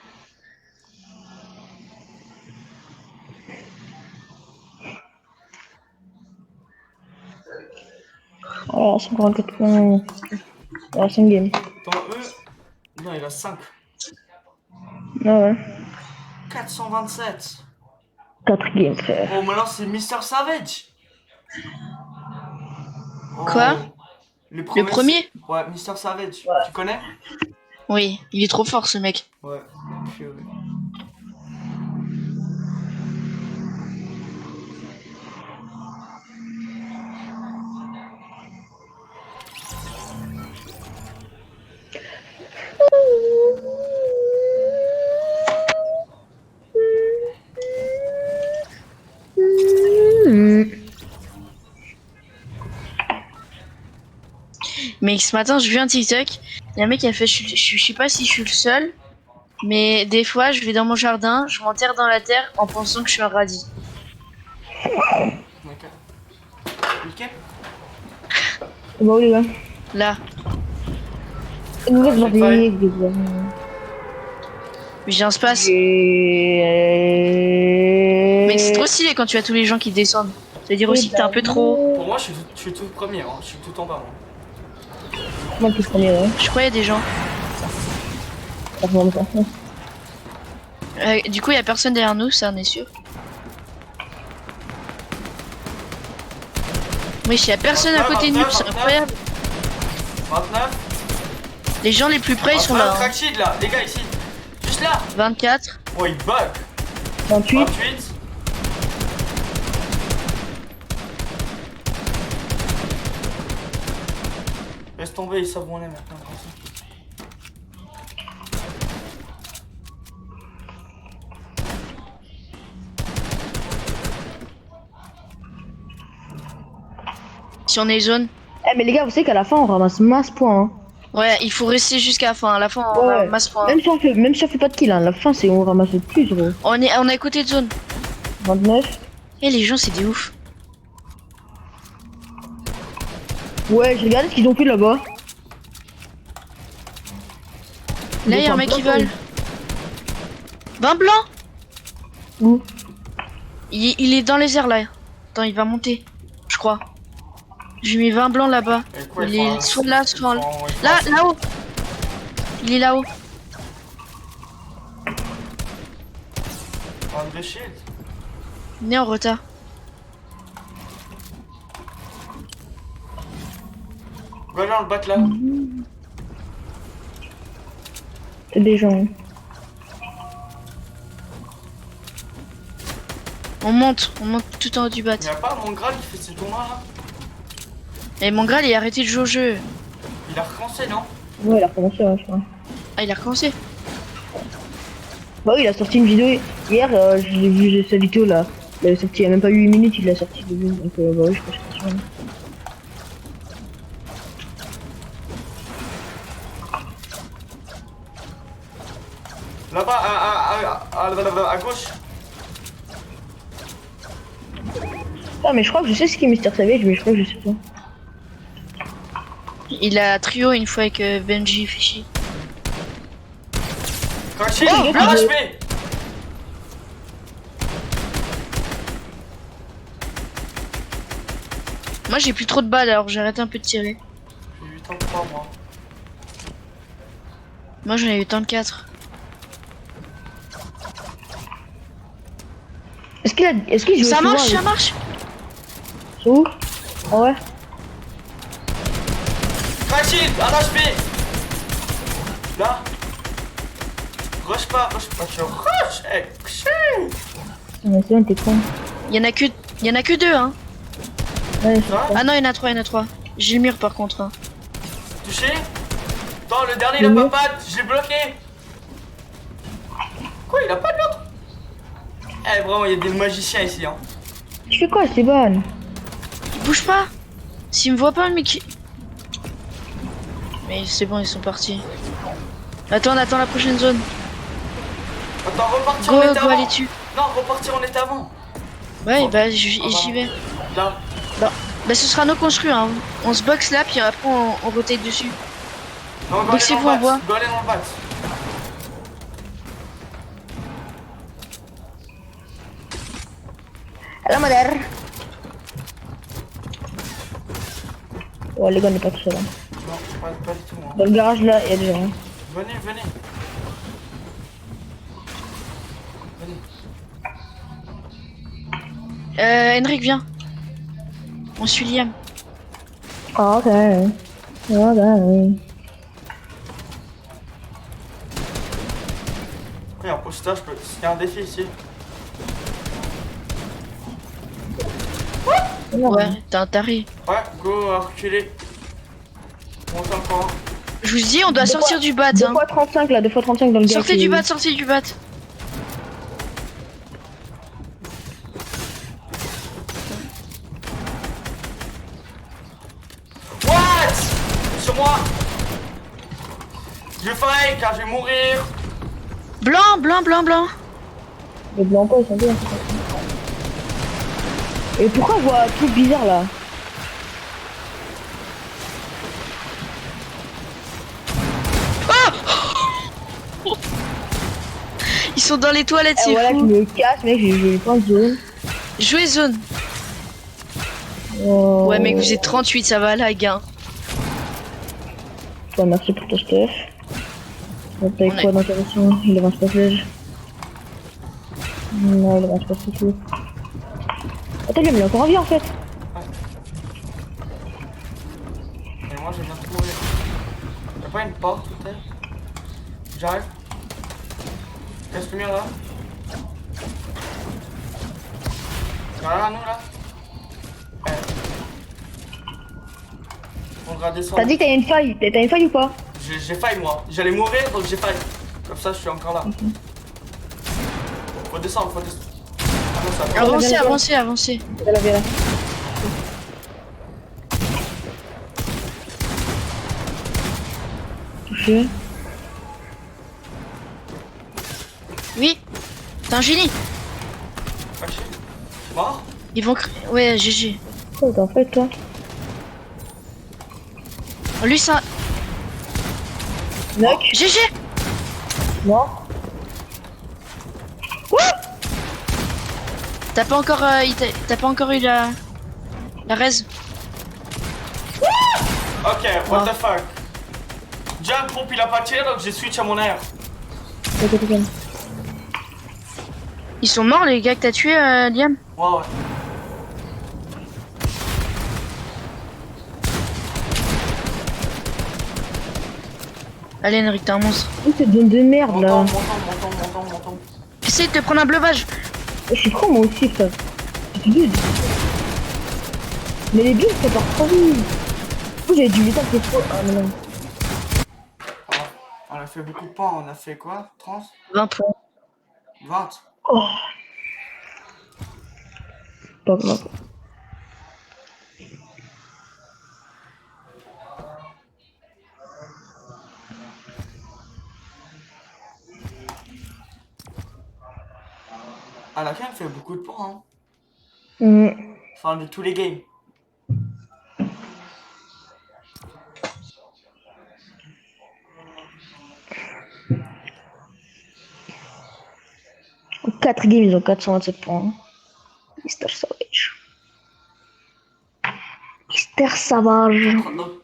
Oh, 144 points. Oh, 5 games. Dans eux. Non, il a 5. Ah ouais. 427. 4 games, frère. Oh, maintenant c'est Mister Savage. Oh. Quoi? Le premier? Ouais, Mister Savage. Ouais. Tu connais? Oui, il est trop fort ce mec. Ouais. Purée. Mais ce matin, j'ai vu un TikTok. Il y a un mec qui a fait, je sais pas si je suis le seul, mais des fois, je vais dans mon jardin, je m'enterre dans la terre en pensant que je suis un radis. Ok. Nickel. Bah oui, les gars. Là. Nous, Ah, j'ai failli. Mais j'ai un space. Mec, c'est trop stylé quand tu as tous les gens qui descendent. Ça veut dire aussi que t'es un peu trop. Pour moi, je suis tout premier. Hein. Je suis tout en bas. Moi. Moi, tout premier, ouais. Je crois qu'il y a des gens. Ça fait longtemps. Du coup, il y a personne derrière nous, ça, on est sûr. Oui, il y a personne à côté de nous, c'est incroyable. 29. Les gens les plus près, ils sont là. Hein. Crack shield là, les gars ici. Juste là. 24. Oh, il bug. 28. 28. Laisse tomber, ils savent où on est maintenant. Si on est zone. Eh, mais les gars, vous savez qu'à la fin, on ramasse masse points. Hein. Ouais, il faut rester jusqu'à la fin. À la fin, on Ouais. ramasse points. Même si on fait pas de kill, hein. La fin, c'est on ramasse le plus, gros. On est à côté de zone. 29. Et les gens, c'est des ouf. Ouais, j'ai regardé ce qu'ils ont fait là-bas. Là, il y a un mec qui vole. 20 blancs. Où? Il est dans les airs là. Attends, il va monter. Je crois. J'ai mis 20 blancs là-bas. Et quoi, Il faut est un- soit là, soit là. faut un- Là, là-haut. Il est là-haut. faut un de shield. Il est en retard. Va là, on le bat là. C'est des gens. On monte tout en haut du bat. Y'a pas mon Graal qui fait ses tournois là. Et mon Graal, il a arrêté de jouer au jeu. Il a recommencé, non? Ouais, il a recommencé, ouais, je crois. Ah, il a recommencé. Bah oui, il a sorti une vidéo hier, je l'ai vu sa vidéo là. Il a sorti il y a même pas 8 minutes, il l'a sorti de vue. Donc bah oui, je crois que c'est sûr. Là-bas, à gauche. Ah mais je crois que je sais ce qu'est Mister Savage, mais je crois que je sais pas. Il a trio une fois avec Benji Fishy. Rachid, Oh, un blanc. HP. Moi j'ai plus trop de balles alors j'ai arrêté un peu de tirer. J'ai 8 ans de 3 moi. Moi j'en ai eu 4. Est-ce qu'il joue Ça souvent marche, avec- ça marche. C'est où? Ah ouais. Rachid, un HP. Là. Rush pas, je rush. Eh, Mais c'est bon, t'es con. Il y en a que 2 hein. Ouais, c'est Ça ça. Ah non, il y en a 3. J'ai le mur par contre. Hein. touché. Attends, le dernier il a Le pas mur. de patte, je l'ai bloqué. Quoi, il a pas de l'autre? Eh, vraiment, il y a des magiciens ici, hein. Tu fais quoi, Esteban? Il bouge pas. S'il me voit pas, le mec. Mais c'est bon, ils sont partis. Attends, on attend la prochaine zone. Attends, repartir Go, en état go, avant. allez dessus. Non, repartir en état avant. Ouais, Oh. bah Ah, j'y voilà. vais. Là. Bah ce sera nos construits. Hein. On se boxe là, puis après on rotate dessus. Non, on va Donc, aller c'est dans vous, on le bat. voit. Go aller dans le bat. La madère. Oh, les gars, on est pas tout seul. Hein. Non, pas du tout, hein. Dans le garage là, il y a des gens. Hein. Venez, venez. Venez. Henrik, viens. On suit Liam. Ah, ok. Ok. Il y a un poster, je peux. Il y a un défi ici. Ouais, t'es un taré. Ouais, go, reculer. Monte encore. Je vous dis, on doit sortir du bat. 2 Hein. fois 35 là, 2 fois 35 dans le garage. Sortez du bat, sortez du bat. What? Sur moi. Je faille car je vais mourir. Blanc, blanc, blanc, blanc. Les blancs quoi, ils sont bien. Et pourquoi je vois un truc bizarre là? Ils sont dans les toilettes, Et c'est voilà, je fou. me casse, mec, j'ai pas de zone. Jouez zone. Oh. Ouais, mec, vous êtes 38, ça va lag. Hein. Toi, merci pour ton stuff. T'as On quoi d'intéressant? Il avance pas flèche. Non, il avance pas du tout. Attends, lui, il est encore en vie en fait. Et moi, je viens de mourir. Y'a pas une porte peut-être? J'arrive. Qu'est-ce que tu mets là? Voilà, nous là. On va descendre. T'as dit que t'as une faille. T'as une faille ou pas? J'ai failli moi. J'allais mourir donc j'ai failli. Comme ça, je suis encore là. Faut descendre, faut descendre. Ah non, ça va. Avancez, viens, avancez, avancez. Viens là, viens là. Touché. Oui. T'es un génie. Caché. Mort? Ils vont créer. Ouais, GG. Quoi t'en fais toi? Lui, ça. Knock. GG. Mort. T'as pas encore, t'as pas encore eu la raise. Ok, what the fuck. Jump pompe il a pas tiré donc j'ai switch à mon air. Ok, ok. Ils sont morts les gars que t'as tué, Liam. Ouais, ouais. Allez, Henrik, t'es un monstre. Où cette zone de merde là? Montant. Essaye de te prendre un bleuvage. Je suis trop moi aussi ça. C'est build. Mais les builds ça part trop vite. J'ai du métal qui est trop. Ah mais non. Ah, on a fait beaucoup de points, on a fait quoi? 30? 20 points. 20? Oh. Pas grave. À la fin, on fait beaucoup de points, hein. Hum. Enfin, de tous les games. 4 games, ils ont 427 points. Mister Savage. Mister Savage.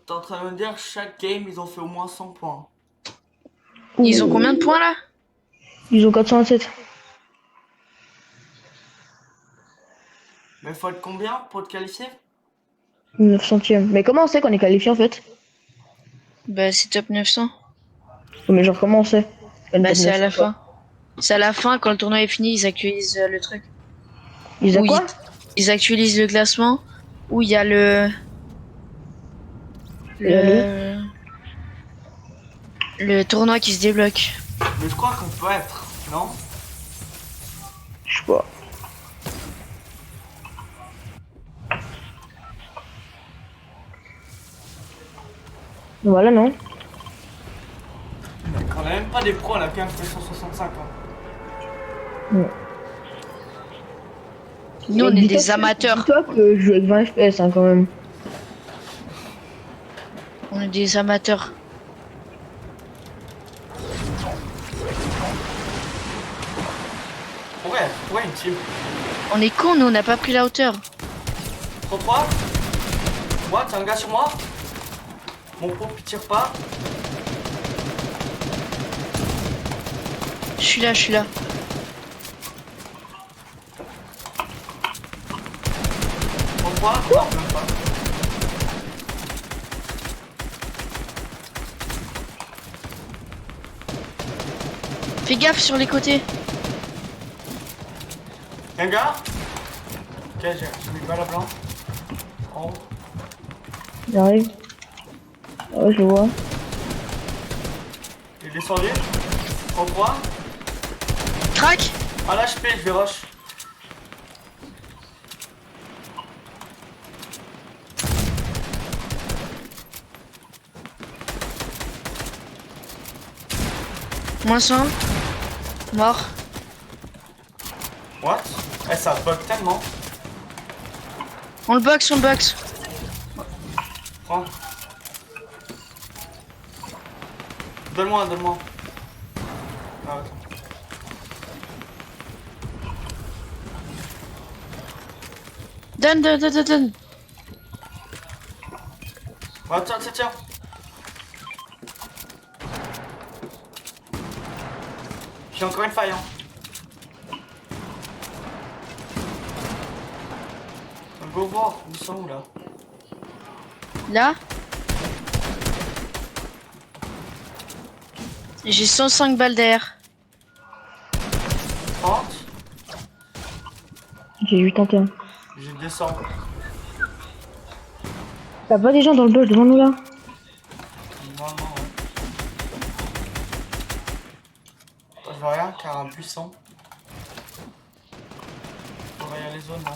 T'es en train de me dire chaque game ils ont fait au moins 100 points. Ils ont combien de points là? Ils ont 427. Mais faut être combien pour te qualifier? 900ème. Mais comment on sait qu'on est qualifié en fait? Bah c'est top 900. Mais genre comment on sait? Bah c'est à la fin. C'est à la fin, quand le tournoi est fini, ils actualisent le truc. Ils ont Oui. quoi? Ils actualisent le classement où il y a le tournoi qui se débloque. Mais je crois qu'on peut être, non? Je sais pas. Voilà, non? On a même pas des pros, on a quand même fait 165 hein. Ouais. Nous on est des amateurs. Dis-toi que je joue avec 20 FPS hein, quand même. On est des amateurs. Ouais, une team. On est cons, nous on n'a pas pris la hauteur. Contre toi? Moi, t'as un gars sur moi? Mon pro qui tire pas. Je suis là, je suis là. Contre toi? Non, même pas. Fais gaffe sur les côtés. Y'a un gars? Ok, j'ai mis une balle à blanc. En haut. J'arrive. Ouais, je le vois. Il est descendu. Contre toi? Crac. Ah là, je vais rush. Moins 100. Mort. What? Eh, ça bug tellement. On le box, on le box. Prends. Donne-moi. Ah, attends. Donne. Ouais, tiens. J'ai encore une faille, hein. Go voir, ils sont où là? Là. J'ai 105 balles d'air. 30. J'ai 81. J'ai 200. T'as pas des gens dans le bush devant nous là? Non, ouais. Je vois rien car un buisson. On va y aller zones là.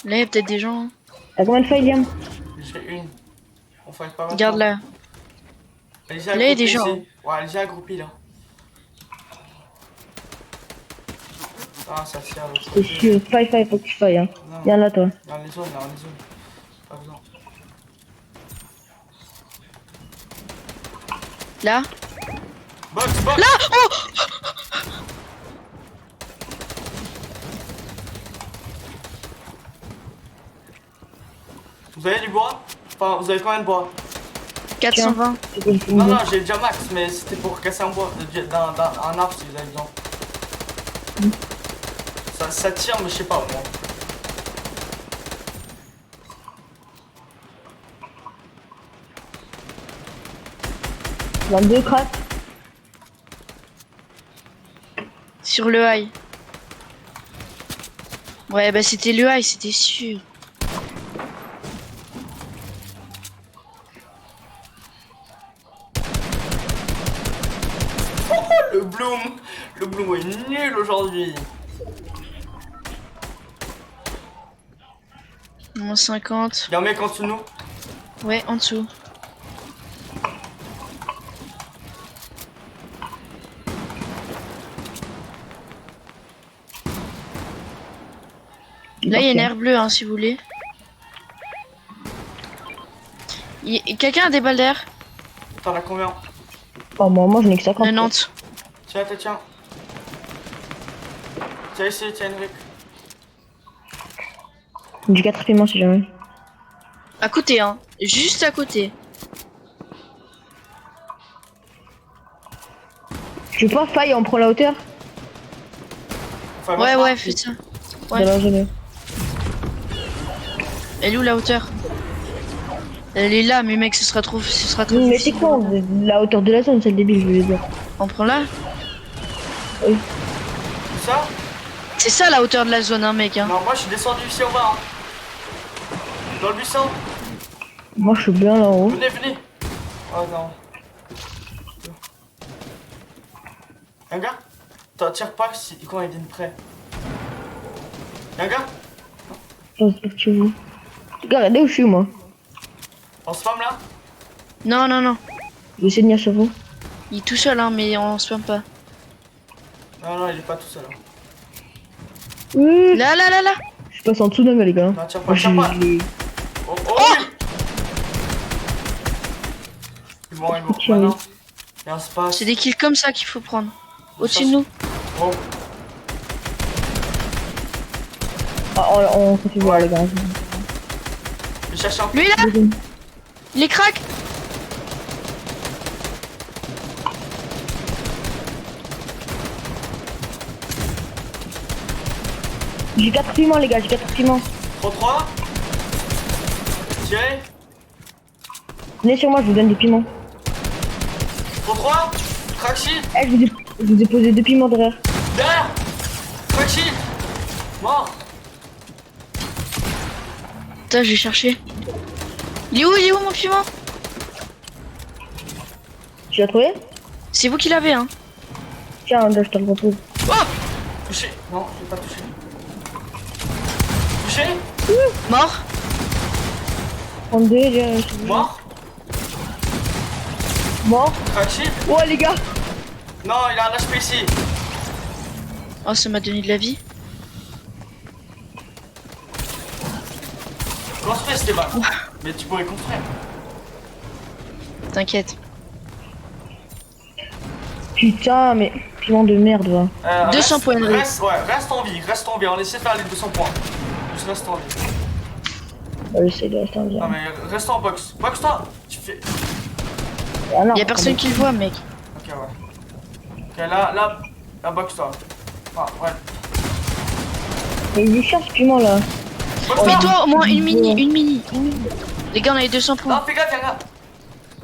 Là, il y a peut-être des gens. T'as combien de failles, Liam? J'ai une. On fait pas mal. Regarde là. Allez-y Là, il y a des accroupis gens. ici. Ouais, allez-y accroupis là. Ah, ça tire l'autre C'est côté. sûr. Faille, faut que tu failles. Hein. Non. Viens là, toi. Dans les zones. Pas besoin. Là. Box. Là. Oh. Vous avez du bois? Enfin, vous avez combien de bois? 420. Non, j'ai déjà max, mais c'était pour casser un bois un arbre si vous avez besoin. Ça tire, mais je sais pas moi. Dans deux cracks. Sur le high. Ouais, bah c'était le high, c'était sûr. Le Bloom est nul aujourd'hui. Moins 50. Y'a un mec en dessous de nous. Ouais, en dessous. Là, il y a une air bleue, hein, si vous voulez. Quelqu'un a des balles d'air? T'en as combien? Oh, moi, je n'ai que 50. 90. Tiens. Tiens ici, tiens Henrik. Du 4 paiements si jamais. À côté, hein. Juste à côté. Je veux pas faille, on prend la hauteur. Enfin, Ouais, moi, ouais, fais ça. Ouais. D'abord, je l'ai. Elle est où la hauteur? Elle est là, mais mec, ce sera trop Mais c'est difficile. con, la hauteur de la zone, c'est le débile, je voulais dire. On prend là? Oui. C'est ça? C'est ça la hauteur de la zone, hein, mec. Hein. Non, moi je suis descendu ici en bas. Hein. Dans le buisson. Moi, je suis bien là en haut. Venez, venez. Oh non. Y'a un gars? T'en tire pas si, quand ils viennent près. Y'a un gars? Je sais pas que tu veux. Regardez où je suis, moi. On spam là? Non, non, non. Je vais essayer de venir sur vous. Il est tout seul, hein, mais on se ferme pas. Non, non, il est pas tout seul. Hein. Oui. Là, là, là, là. Je passe en dessous d'un gars, les gars. Non, tire pas, tire pas. Oh, oh, oui. Il est mort, il est mort. Tiens, Maintenant, il y a un space. C'est des kills comme ça qu'il faut prendre. Au-dessus de nous. Oh. Ah, on s'est fait voir, les gars. Je cherche un. Lui là, il est crack. J'ai 4 piments, les gars, j'ai 4 piments. 3-3. Tirez. Venez sur moi, je vous donne des piments. 3-3. Crack shield. Eh, je vous ai posé 2 piments derrière. Derrière. Crack shield. Mort. Putain, je vais chercher. Il est où mon piment? Tu l'as trouvé? C'est vous qui l'avez, hein. Tiens, là, je te le repose. Oh. Touché. Non, je l'ai pas touché. Touché. Mort. 32, j'ai... Mort. Mort. Crack shield. Ouais, les gars. Non, il a un HP ici. Oh, ça m'a donné de la vie. Construis, Stéban. Mais tu pourrais construire. T'inquiète. Putain, mais piment de merde, va. 200 points de vie. Reste en vie, reste en vie. On essaie de faire les 200 points. Juste reste en vie. Ouais, j'essaie de rester en vie. Non, mais reste en box. Box-toi. Tu fais. Ah, non, Y'a personne qui le voit, mec. Ok, ouais. Ok, là, box-toi. Ah, ouais. Mais il est chiant ce piment là. Box-toi. Mets-toi au moins une mini. Les gars, on a les 200 Non, points. fais gaffe, y'a un gars.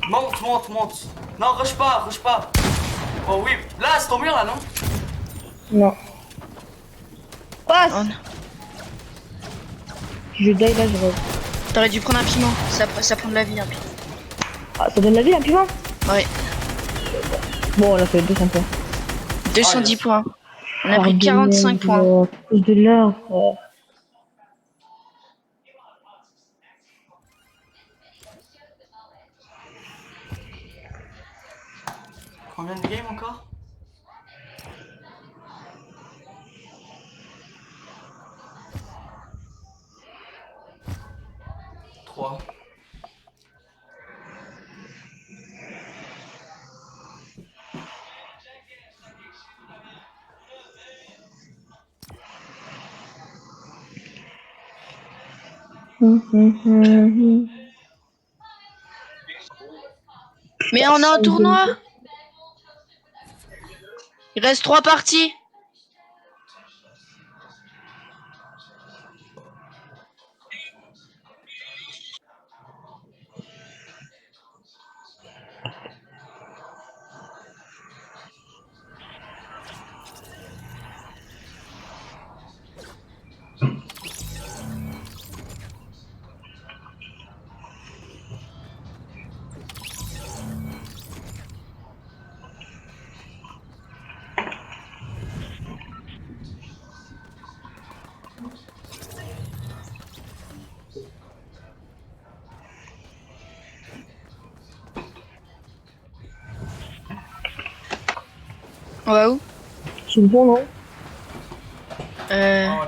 Monte. Non, rush pas. Oh oui, là, c'est ton mur là, non? Non. Passe. Oh, non. Je die là, je reste. T'aurais dû prendre un piment. Ça prend de la vie, un piment. Ah, ça donne la vie un piment? Ouais. Bon, on a fait 200 points. 210 points. On a pris 45 points. À cause de l'heure, frère. Combien de games encore? Trois. Mais on a un tournoi. Il reste 3 parties. On va où? C'est bon, non? Ah, on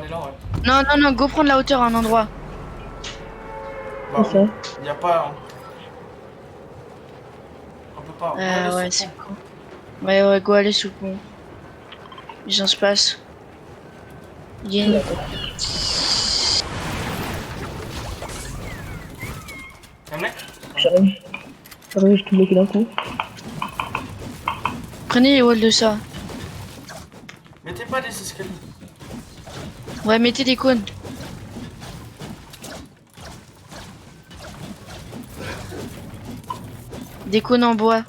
est là, ouais. Non, go prendre la hauteur à un endroit. Bah, C'est ça. y a pas. On peut pas. Ouais, c'est con. Ouais, go aller sous le pont. Les gens se passent. Il y a une... Un mec? J'arrive. J'arrive, je te bloque d'un coup. Prenez les walls de ça. Mettez pas des escaliers. Ouais, mettez des cônes. Des cônes en bois.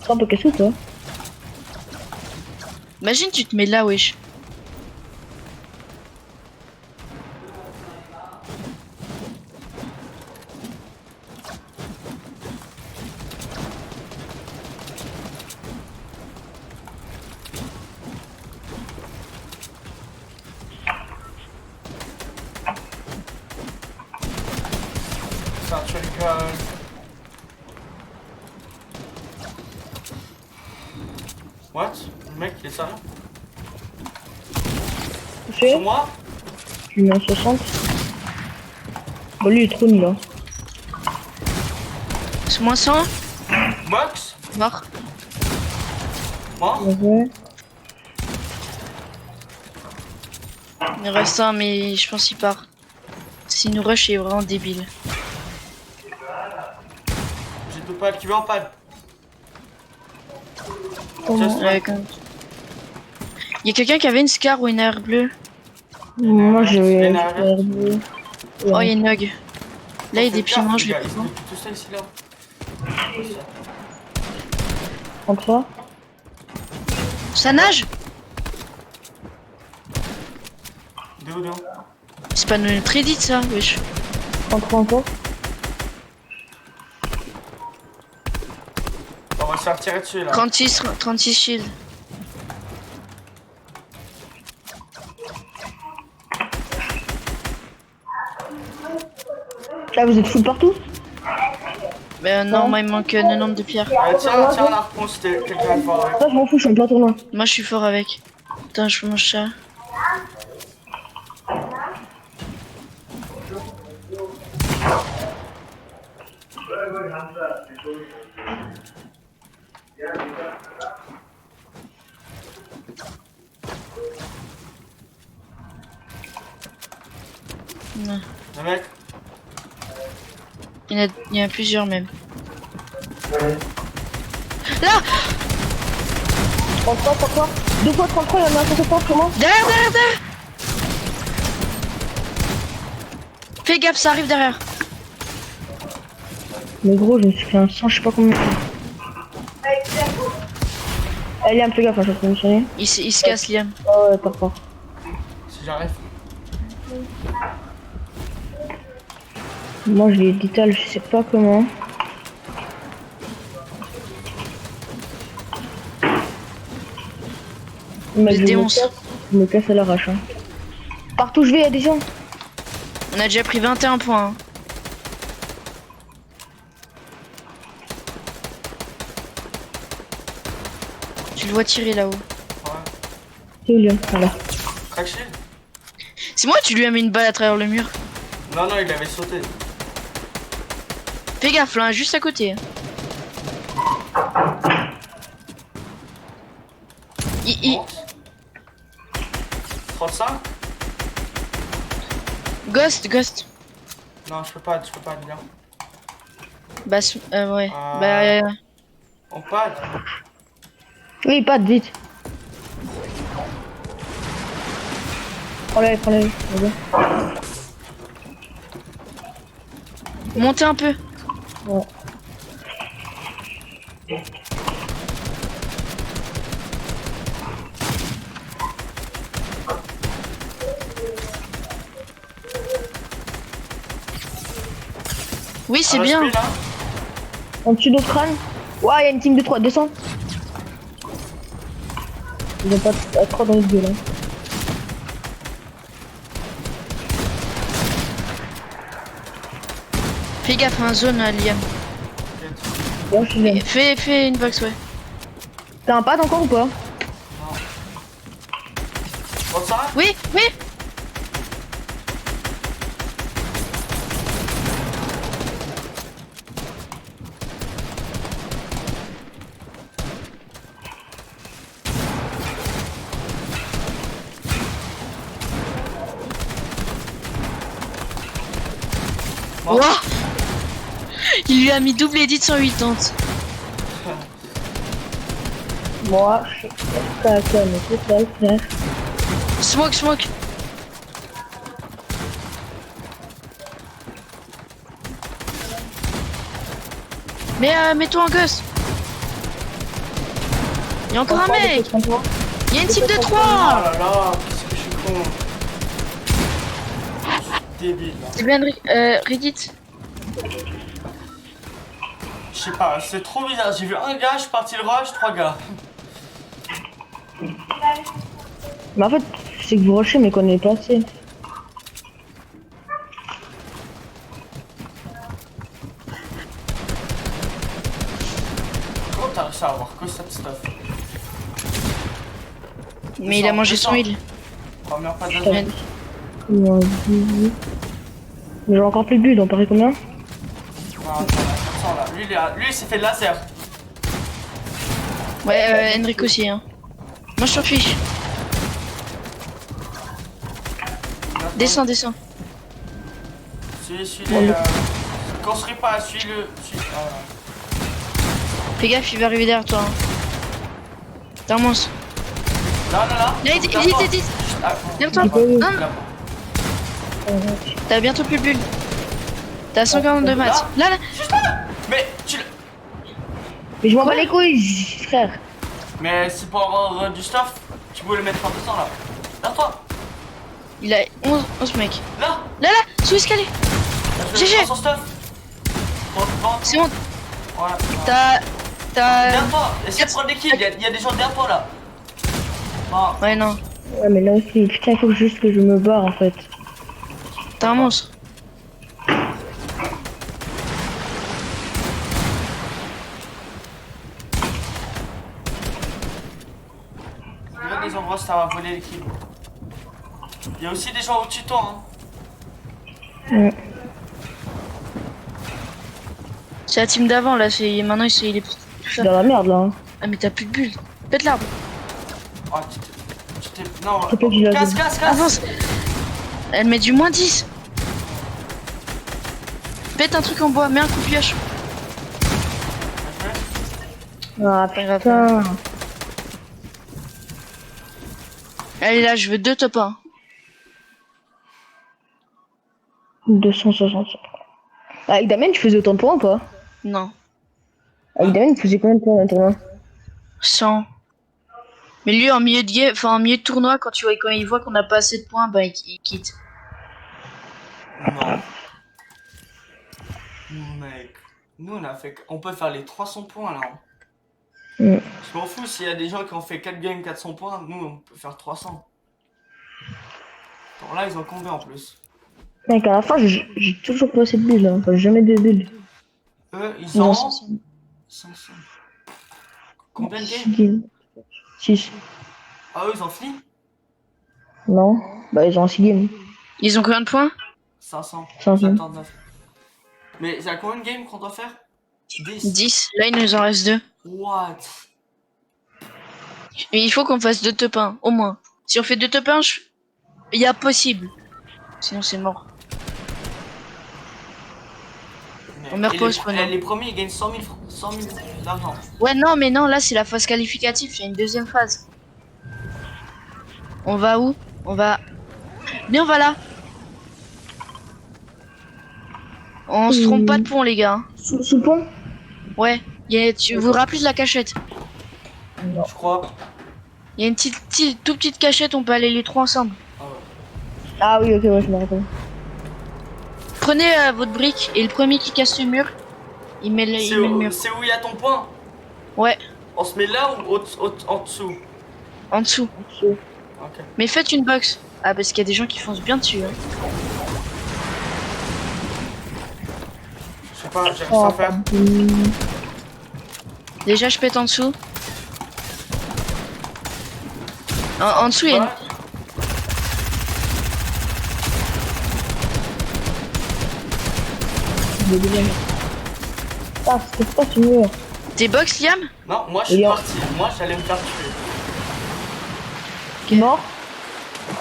C'est un peu cassé, toi. Imagine, tu te mets là, wesh. C'est un truc. What? Le mec, il est sérieux? Touché. Sur moi? Je lui mets un 60. Bon, lui, il est trop nul, hein. C'est moins 100. Box? Mort. Moi? Ouais. Il en reste un, mais je pense qu'il part. S'il nous rush, il est vraiment débile. J'ai deux pales qui veut en pale. Comment Il y a quelqu'un qui avait une scar ou une air bleue. Moi, j'ai Il y en un a un. super bleu. Oh, il y a une hug. Là, il y a des Faites piments, gaffe, je les les gars, prends. ils sont tout ça ici là. 33. Ça nage? De où, de où? C'est pas notre edit, ça, wesh. 33 encore. On va se faire tirer dessus là. 36 shield. Là, vous êtes full partout. Ben non, moi, il me manque 90 de pierres. Tiens, un harpon si quelqu'un est fort avec. Ça, je m'en fous, je suis en plein tournoi. Moi, je suis fort avec. Putain, je mange ça. Non. Le mec? Il y en a plusieurs même. Là! 33, 33. 2 fois 33, il y en a un 60, comment? Derrière, derrière, derrière! Fais gaffe, ça arrive derrière. Mais gros, je me suis fait un 100, je sais pas combien. Eh, Liam, fais gaffe, hein, je vais te mentionner. Il se casse, Liam. Oh, ouais, pas fort. Si j'arrive. Moi, je l'ai létal, je sais pas comment. Mais Le déonce. Je me casse à l'arrache. Hein. Partout où je vais, il y a des gens. On a déjà pris 21 points. Hein. Tu le vois tirer là-haut. Ouais. C'est où, Liam? Voilà. Crack shield? C'est moi, tu lui as mis une balle à travers le mur. Non, non, il avait sauté. Fais gaffe là, juste à côté. Bon. 35? Ghost. Non, je peux pas, bien. Bah, ouais. Bah, On pad. Oui, pas de vite. Prends-le, vas-y. montez un peu. Ouais. Oui, c'est bien. Là. En dessous d'autres crânes. Ouais, il y a une team de 3, descends. Ils ont pas à 3 dans le gueule. Hein. Fais gaffe, un zone, Liam. Bon, je suis bien. Fais une box, ouais. T'as un pad encore ou pas? Bon, ça? Oui. Mort. Ouah. Il lui a mis double edit 180. Moi, je suis caca, mais c'est ça, frère. Smoke, smoke. Mais mets-toi en ghost. Il y a encore un mec. Il y a une team de Oh 3. là là, qu'est-ce que je suis con. Je suis débile là. C'est bien Reddit. Je sais pas, c'est trop bizarre. J'ai vu un gars, je suis parti le rush, 3 gars. Mais en fait, c'est que vous rushez, mais qu'on est pas assez. Comment t'as réussi à avoir que cette stuff? Mais il a mangé son heal. Première pas de Ouais. Mais j'ai encore plus de bulles, on paraît combien? Non, attends, là. Lui, il s'est fait de laser. Ouais, Henrik aussi. Hein. Moi je t'en fiche. Descends, descends. Suis-le. Construis pas, suis-le. Fais gaffe, il va arriver derrière toi. Hein. T'es un monstre. Là. Là, il dit. Derrière toi. Oui. Non, t'as bientôt plus de bulles. T'as 142 maths. Là. Juste là. Mais tu le... Mais je m'en bats les couilles, frère. Mais c'est pour avoir du stuff. Tu peux le mettre en descend là. Vers toi. Il a 11 mecs. Là. Là, sous l'escalier. Je vais GG. prendre son stuff. Bon. C'est bon. Voilà. T'as. Derrière toi. Essaye de prendre des kills. Il y a des gens derrière toi là. Bon. Ouais, non. Ouais, mais là aussi, putain, il faut juste que je me barre en fait. T'es un monstre. Il y a des endroits où ça va voler les kills. Il y a aussi des gens au-dessus de toi. Hein. C'est la team d'avant là. Maintenant il est. Je suis dans la merde là. Hein. Ah, mais t'as plus de bulles. Pète l'arbre. Oh, tu t'es. Non, C'est pas qu'il a- casse. Avance. Elle met du moins 10. Pète un truc en bois. Mets un coup de pioche. Ah Pas grave. putain. Allez là, je veux 2 top 1. 260. Avec Damien, tu faisais autant de points ou pas? Non. Avec Damien, tu faisais combien de points dans le tournoi? 100. Mais lui, en milieu de game, enfin en milieu de tournoi, quand il voit qu'on n'a pas assez de points, bah il quitte. Non. Mec. Nous on peut faire les 300 points là. Mm. Je m'en fous s'il y a des gens qui ont fait 4 games 400 points, nous on peut faire 300. Alors là ils ont combien en plus? Mec, à la fin, j'ai toujours pas assez de bulles, hein. Enfin, jamais de bulles. Eux ils Non, ont 500. 500. Combien de 6 games? games. 6. Ah eux ils ont fini? Non? Bah, ils ont 6 games. Ils ont combien de points? 500. 500. 79. Mais il y a combien de games qu'on doit faire? 10. 10. Là, il nous en reste 2. What? Mais il faut qu'on fasse 2 top 1, au moins. Si on fait 2 top 1, il y a possible. Sinon, c'est mort. On me repose pendant. Les premiers ils gagnent 100 000 d'argent. Ouais, non, mais non, là, c'est la phase qualificative. Il y a une deuxième phase. On va où? On va... Mais on va là. On se trompe pas de pont, les gars. Sous le pont? Ouais. Tu vous rappelez de la cachette? Non. Je crois. Il y a une toute petite cachette, on peut aller les 3 ensemble. Ah ouais. Ah oui, ok, ouais, je me rappelle. Prenez votre brique et le premier qui casse le mur, il met le mur. C'est où il y a ton point? Ouais, On se met là ou en dessous? en dessous. Ok. Mais faites une box. Ah, parce qu'il y a des gens qui foncent bien dessus. Hein. Je sais pas, j'ai rien à faire. Déjà, je pète en dessous. En dessous, il y a une... Ah, c'était pas ce mur. T'es box, Liam? Non, moi je suis parti. Moi j'allais me faire tuer. Mort?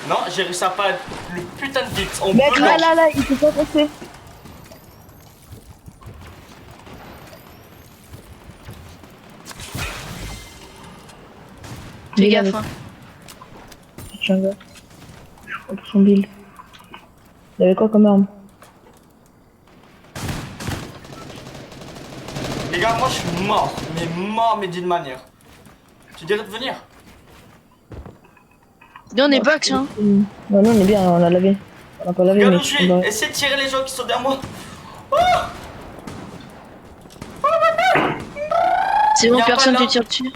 Non, j'ai réussi à pas le putain de vite. On Mec, peut là, il peut pas passer. Fais Mais gaffe, là, hein. Tiens, gars. Je crois pour son build. Il avait quoi comme arme? Les gars, moi je suis mort, mais d'une manière. Tu dirais de venir? Nous, on est box, hein. Non, non, on est bien, on a lavé. On a pas lavé, Regarde mais où je je suis. suis Essaye de tirer les gens qui sont derrière moi. C'est bon, Y a pas personne là. te tire dessus.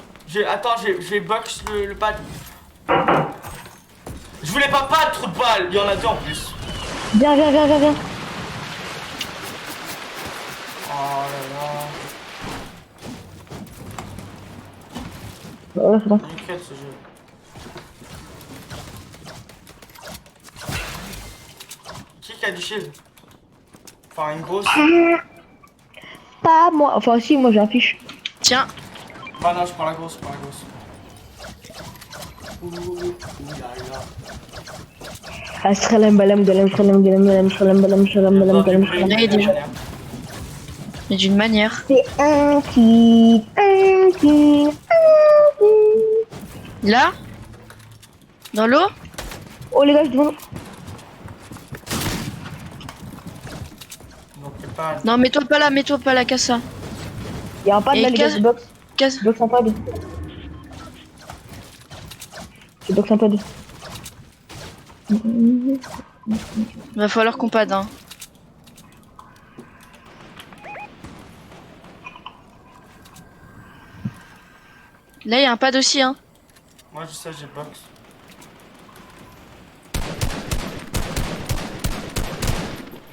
Attends, je vais box le pad. Je voulais pas trop de balles, il y en a deux en plus. Viens, viens, viens, viens, viens. Oh là là. Voilà, c'est bon. Nickel ce jeu. Qui a du shield? Enfin une grosse. Pas moi. Enfin, si, moi j'ai un fiche. Tiens, Bah non, je prends la grosse, Ouh là là. Asralam balam galam shralam galam galam shralam balam shralam balam galam shralam. Là, il y a des gens. mais d'une manière. C'est un qui. Là? Dans l'eau? Oh les gars, je devant. Donc c'est pas. Non, mets-toi pas là, casse ça. Il y a un pad Et là, les gars, casse- je box. Casse. Je box en pad. Je box en pad. Va falloir qu'on pad, hein. Là, il y a un pad aussi, hein. Moi je sais, j'ai box.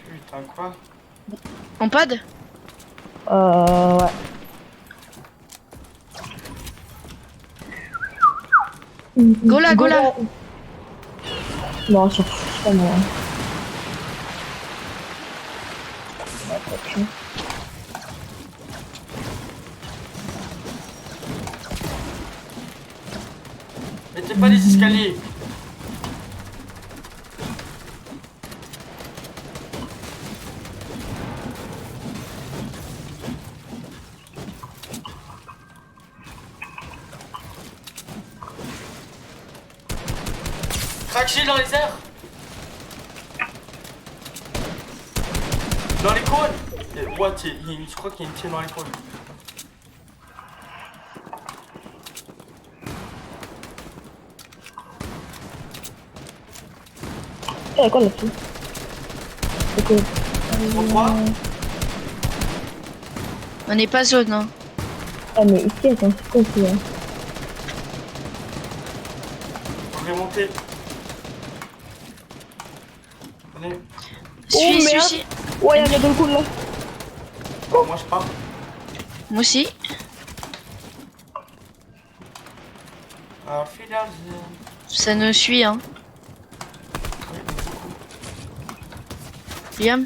Putain quoi? On pad? Ouais. Go là, go là. Non, ça fout pas moi. Ok. Mettez pas les escaliers. Crack shield dans les airs. Dans les cônes. What? Je crois qu'il y a une team dans les cônes. Il y a quoi là-dessus? C'est quoi? 3. On n'est pas zone, hein. Ah mais ici, attends, c'est quoi ici là? Je vais monter. Venez. Suis, merde. suis. Ouais, il y a dans le coup là. Moi je pars. Moi aussi. Alors final. Ça nous suit, hein. Liam?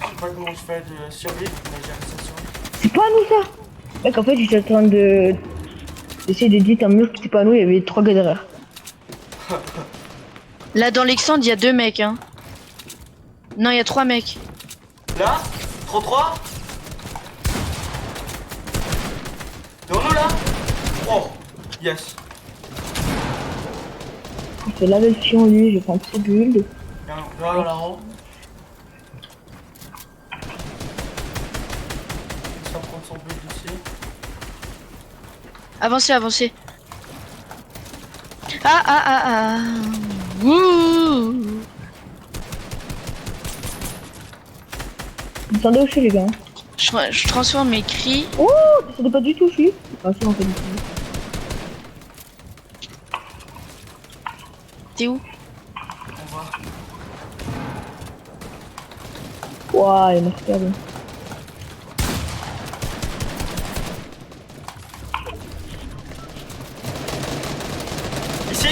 Je sais pas comment je fais de survivre, mais j'ai réussi à survivre. C'est pas nous ça. Mec, en fait, j'étais en train d'essayer d'éditer un mur qui c'était pas nous, il y avait 3 gars derrière. Là, dans l'extend, il y a 2 mecs, hein. Non, il y a 3 mecs. Là? 3. Devant nous là? Oh, yes. Il fait la version lui, je prends ses builds. Là, là-haut. Ça prend son but ici. Avancez, avancez. Ah. Ouh. Attendez où je suis les gars. Je transforme mes cris. Oh, c'était pas du tout, je suis. Ah si, en fait. T'es où? On voit. Ouah, il m'a fait perdre. Ici?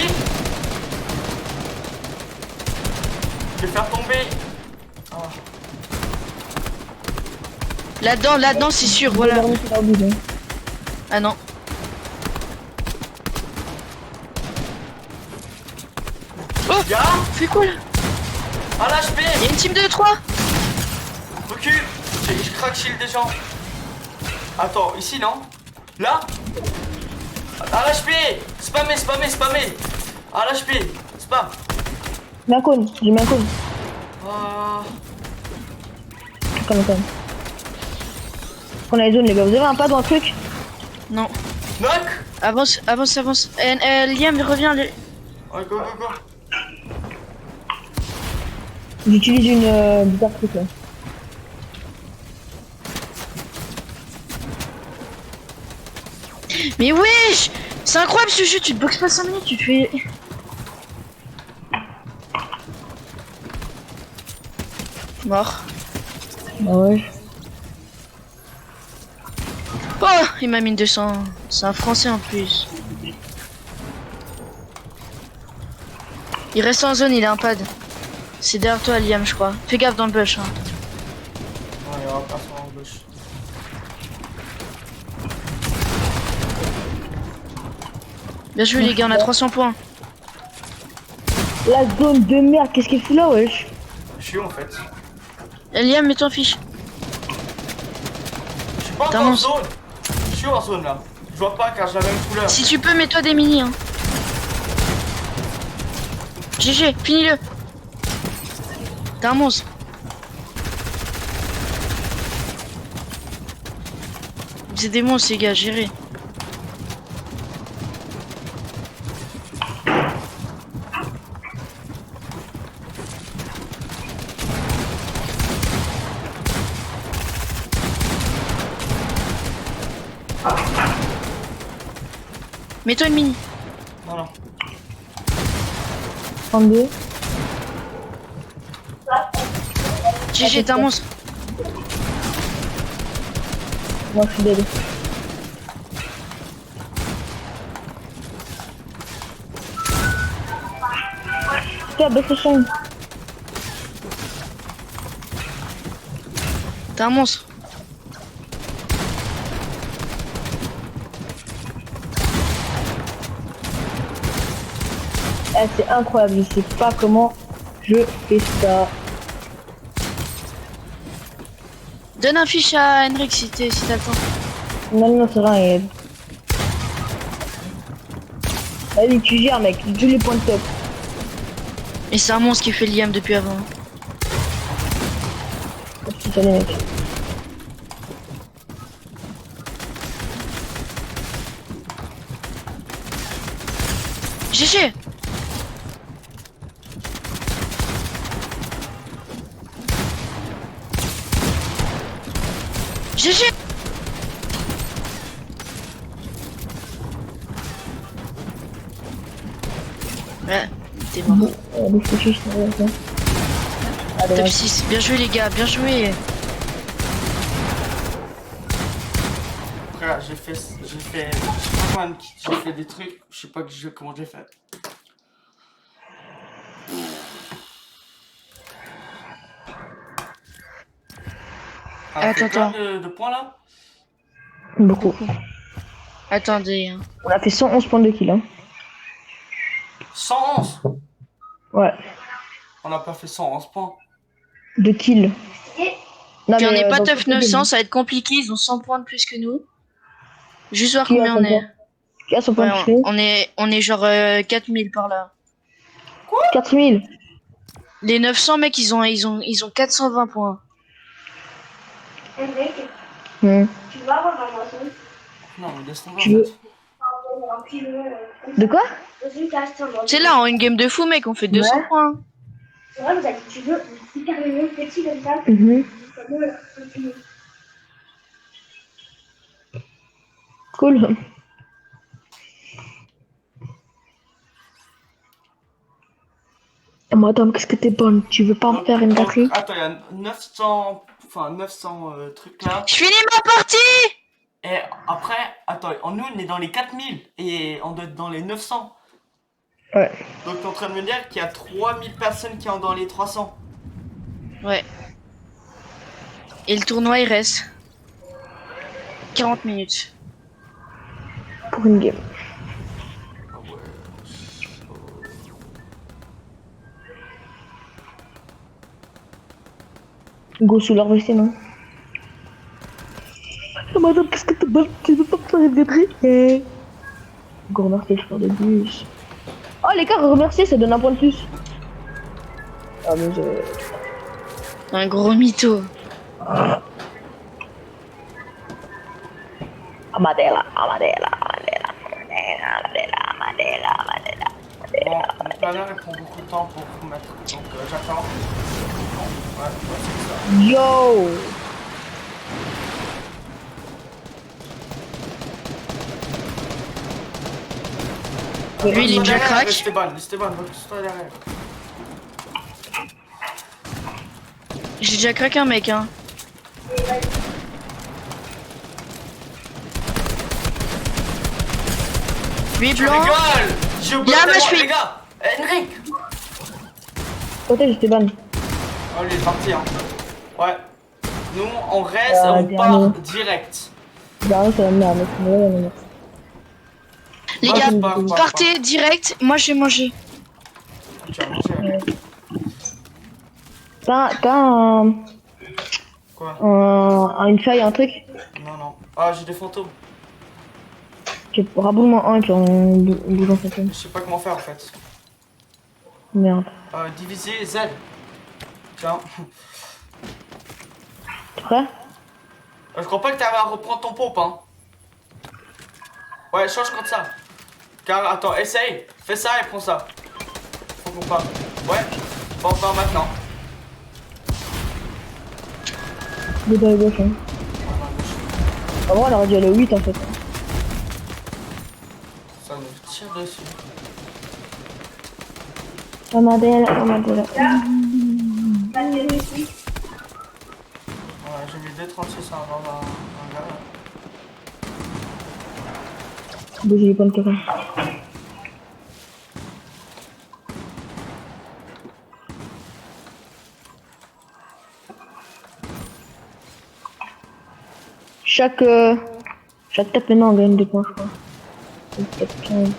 Je vais faire tomber. Ah. Là-dedans, c'est sûr, voilà. Ah non. Oh, Y'a? fais quoi là? Ah l'HP! Il y a une team de 3. Recule! Je craque shield des gens. Attends, ici non? Là? À l'HP. Spammez. À l'HP. Spam. Mets un cône, j'ai mis un cône. Ah. Comme. On a les zones, les gars. Vous avez un pad ou un truc? Non. Knock. Avance. Liam, reviens. Ouais, go. J'utilise une bizarre truc là. Mais wesh! C'est incroyable ce jeu, tu te boxes pas 5 minutes, tu te fais... Mort. Bah ouais. Oh! Il m'a mis 200. C'est un français en plus. Il reste en zone, il a un pad. C'est derrière toi, Liam, je crois. Fais gaffe dans le bush. Hein. Ouais, il y aura personne en gauche. Bien joué, les gars, on a 300 points. La zone de merde, qu'est-ce qu'il fout là, wesh? Je suis où en fait? Liam, mets-toi en fiche. Je suis pas T'as encore en mon- zone. Je suis en zone là. Je vois pas car j'ai la même couleur. Si tu peux, mets-toi des mini. Hein. GG, finis-le. T'es un monstre. C'est des monstres, les gars, gérez. Mets-toi une mini. Non. 32. GG, t'es un monstre. Moi, je suis dead. Tiens, baisse le son. T'es un monstre. Eh, c'est incroyable, je sais pas comment je fais ça. Donne un fiche à Henrik si t'as le temps. Non, c'est rien. Vas-y, tu gères, mec. Tu les points de top. Et c'est un monstre qui fait Liam depuis avant. Putain, les mecs. GG. GG. Ouais, t'es mort. Allez, c'est juste, ouais. Ah, Top dommage. 6, bien joué les gars, bien joué. Frère, j'ai fait, je sais pas combien de kills, j'ai fait des trucs, je sais pas comment j'ai fait. Attends. De points là? Beaucoup. Attendez. Hein. On a fait 111 points de kill, hein. 111. Ouais. On n'a pas fait 111 points. De kill. Non, Puis on n'est pas dans tough le 900, ça va être compliqué, ils ont 100 points de plus que nous. Juste voir Qui a combien on 100 est. points Qui a son point Ouais, de kill on est genre 4000 par là. 4000. Les 900 mecs, ils ont 420 points. Henrik, Hmm. tu vas avoir un Amazon. Non, mais laisse tomber. Tu veux- Un petit jeu. De quoi? Dans une case, C'est là, en une game de fou, mec, on fait 200 Ouais. points. C'est vrai, vous avez dit, tu veux hyper mignon, petit comme ça. Mhm. Comme eux, là. Un petit jeu. Cool. Moi, Tom, qu'est-ce que t'es bonne? Tu veux pas me faire une batterie? Attends, il y a 900 trucs là. Je finis ma partie. Et après, attends, nous on est dans les 4000 et on doit être dans les 900. Ouais. Donc t'es en train de me dire qu'il y a 3000 personnes qui sont dans les 300. Ouais. Et le tournoi, il reste 40 minutes. Pour une game. Go sous leur WC, non? Oh, madame, qu'est-ce que t'es bonne? Tu veux pas me faire une batterie? Go remercier le chauffeur de bus. Oh les gars, remercier ça donne un point de plus. Ah mais Un gros mytho. Amadela. Bon, mon planeur il prend beaucoup de temps pour remettre. Donc j'attends. Ouais, c'est ça. Yo. Lui, il est déjà crack. Esteban, reste-toi derrière. J'ai déjà craqué un mec, hein. Lui Je blanc. rigole. Je Il a un match les gars. Henrik. Côté, j'étais ban. Oh, il est parti, hein. Ouais. Nous, on reste et on dernier. part direct. Dernier, c'est la merde. C'est la merde. Les Ouais, gars, pars. partez direct. Moi, je vais manger. Tu vas manger, ok. T'as Quoi? une feuille, un truc? Non. Ah, j'ai des fantômes. Ok, raboule-moi un et puis on bouge en fait. Je sais pas comment faire en fait. Merde. Diviser Z. Tiens. T'es prêt? Je crois pas que t'arrives à reprendre ton pompe, hein. Ouais, change comme ça. Car, attends, essaye. Fais ça et prends ça. Faut qu'on parte. Ouais. Bon, on part maintenant. Il est dans la gauche, hein. Avant, elle aurait dû aller au 8 en fait. Ça nous tire dessus. Amadela. Ouais, j'ai mis 2,36 avant un gars. Bougez les points de terrain. Chaque tape maintenant on gagne 2 points, je crois. Tape 15.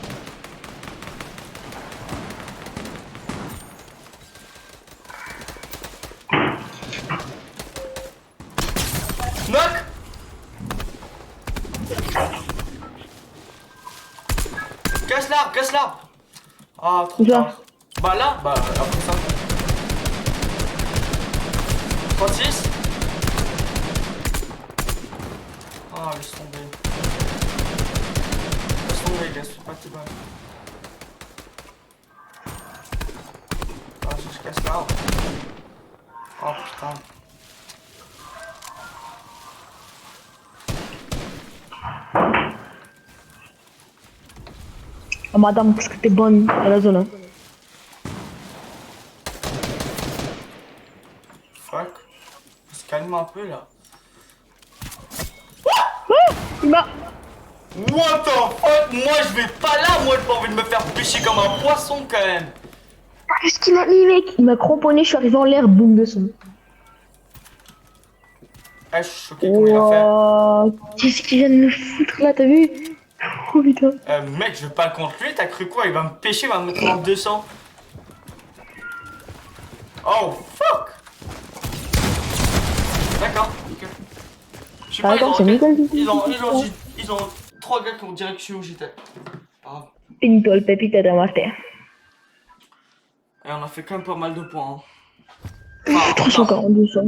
Knock. Casse l'arbre. Ah, trop Où ça? tard. Bah là, après ça. 36. Ah, laisse tomber. Laisse tomber, gars, fais pas tes balles. Ah, je casse l'arbre. Oh putain. Ah madame, parce que t'es bonne à la zone. Hein. Fuck. On se calme un peu là. Il m'a... What the fuck? Moi je vais pas là, moi j'ai pas envie de me faire pêcher comme un poisson quand même. Qu'est-ce qu'il m'a mis mec? Il m'a cramponné, je suis arrivé en l'air, boum de son. Ah, je suis choqué comment il a fait. Wow. Qu'est-ce qu'il vient de me foutre là, t'as vu? Oh putain. Mec, je vais pas le contre lui, t'as cru quoi? Il va me pêcher, il va me mettre en 200. Oh fuck! D'accord, ok. Je sais pas, D'accord, c'est nickel. ils ont 3 gars qui ont direct su où j'étais. Ah. Pinto el pepita de Marte. Et on a fait quand même pas mal de points. Hein. 342 ça.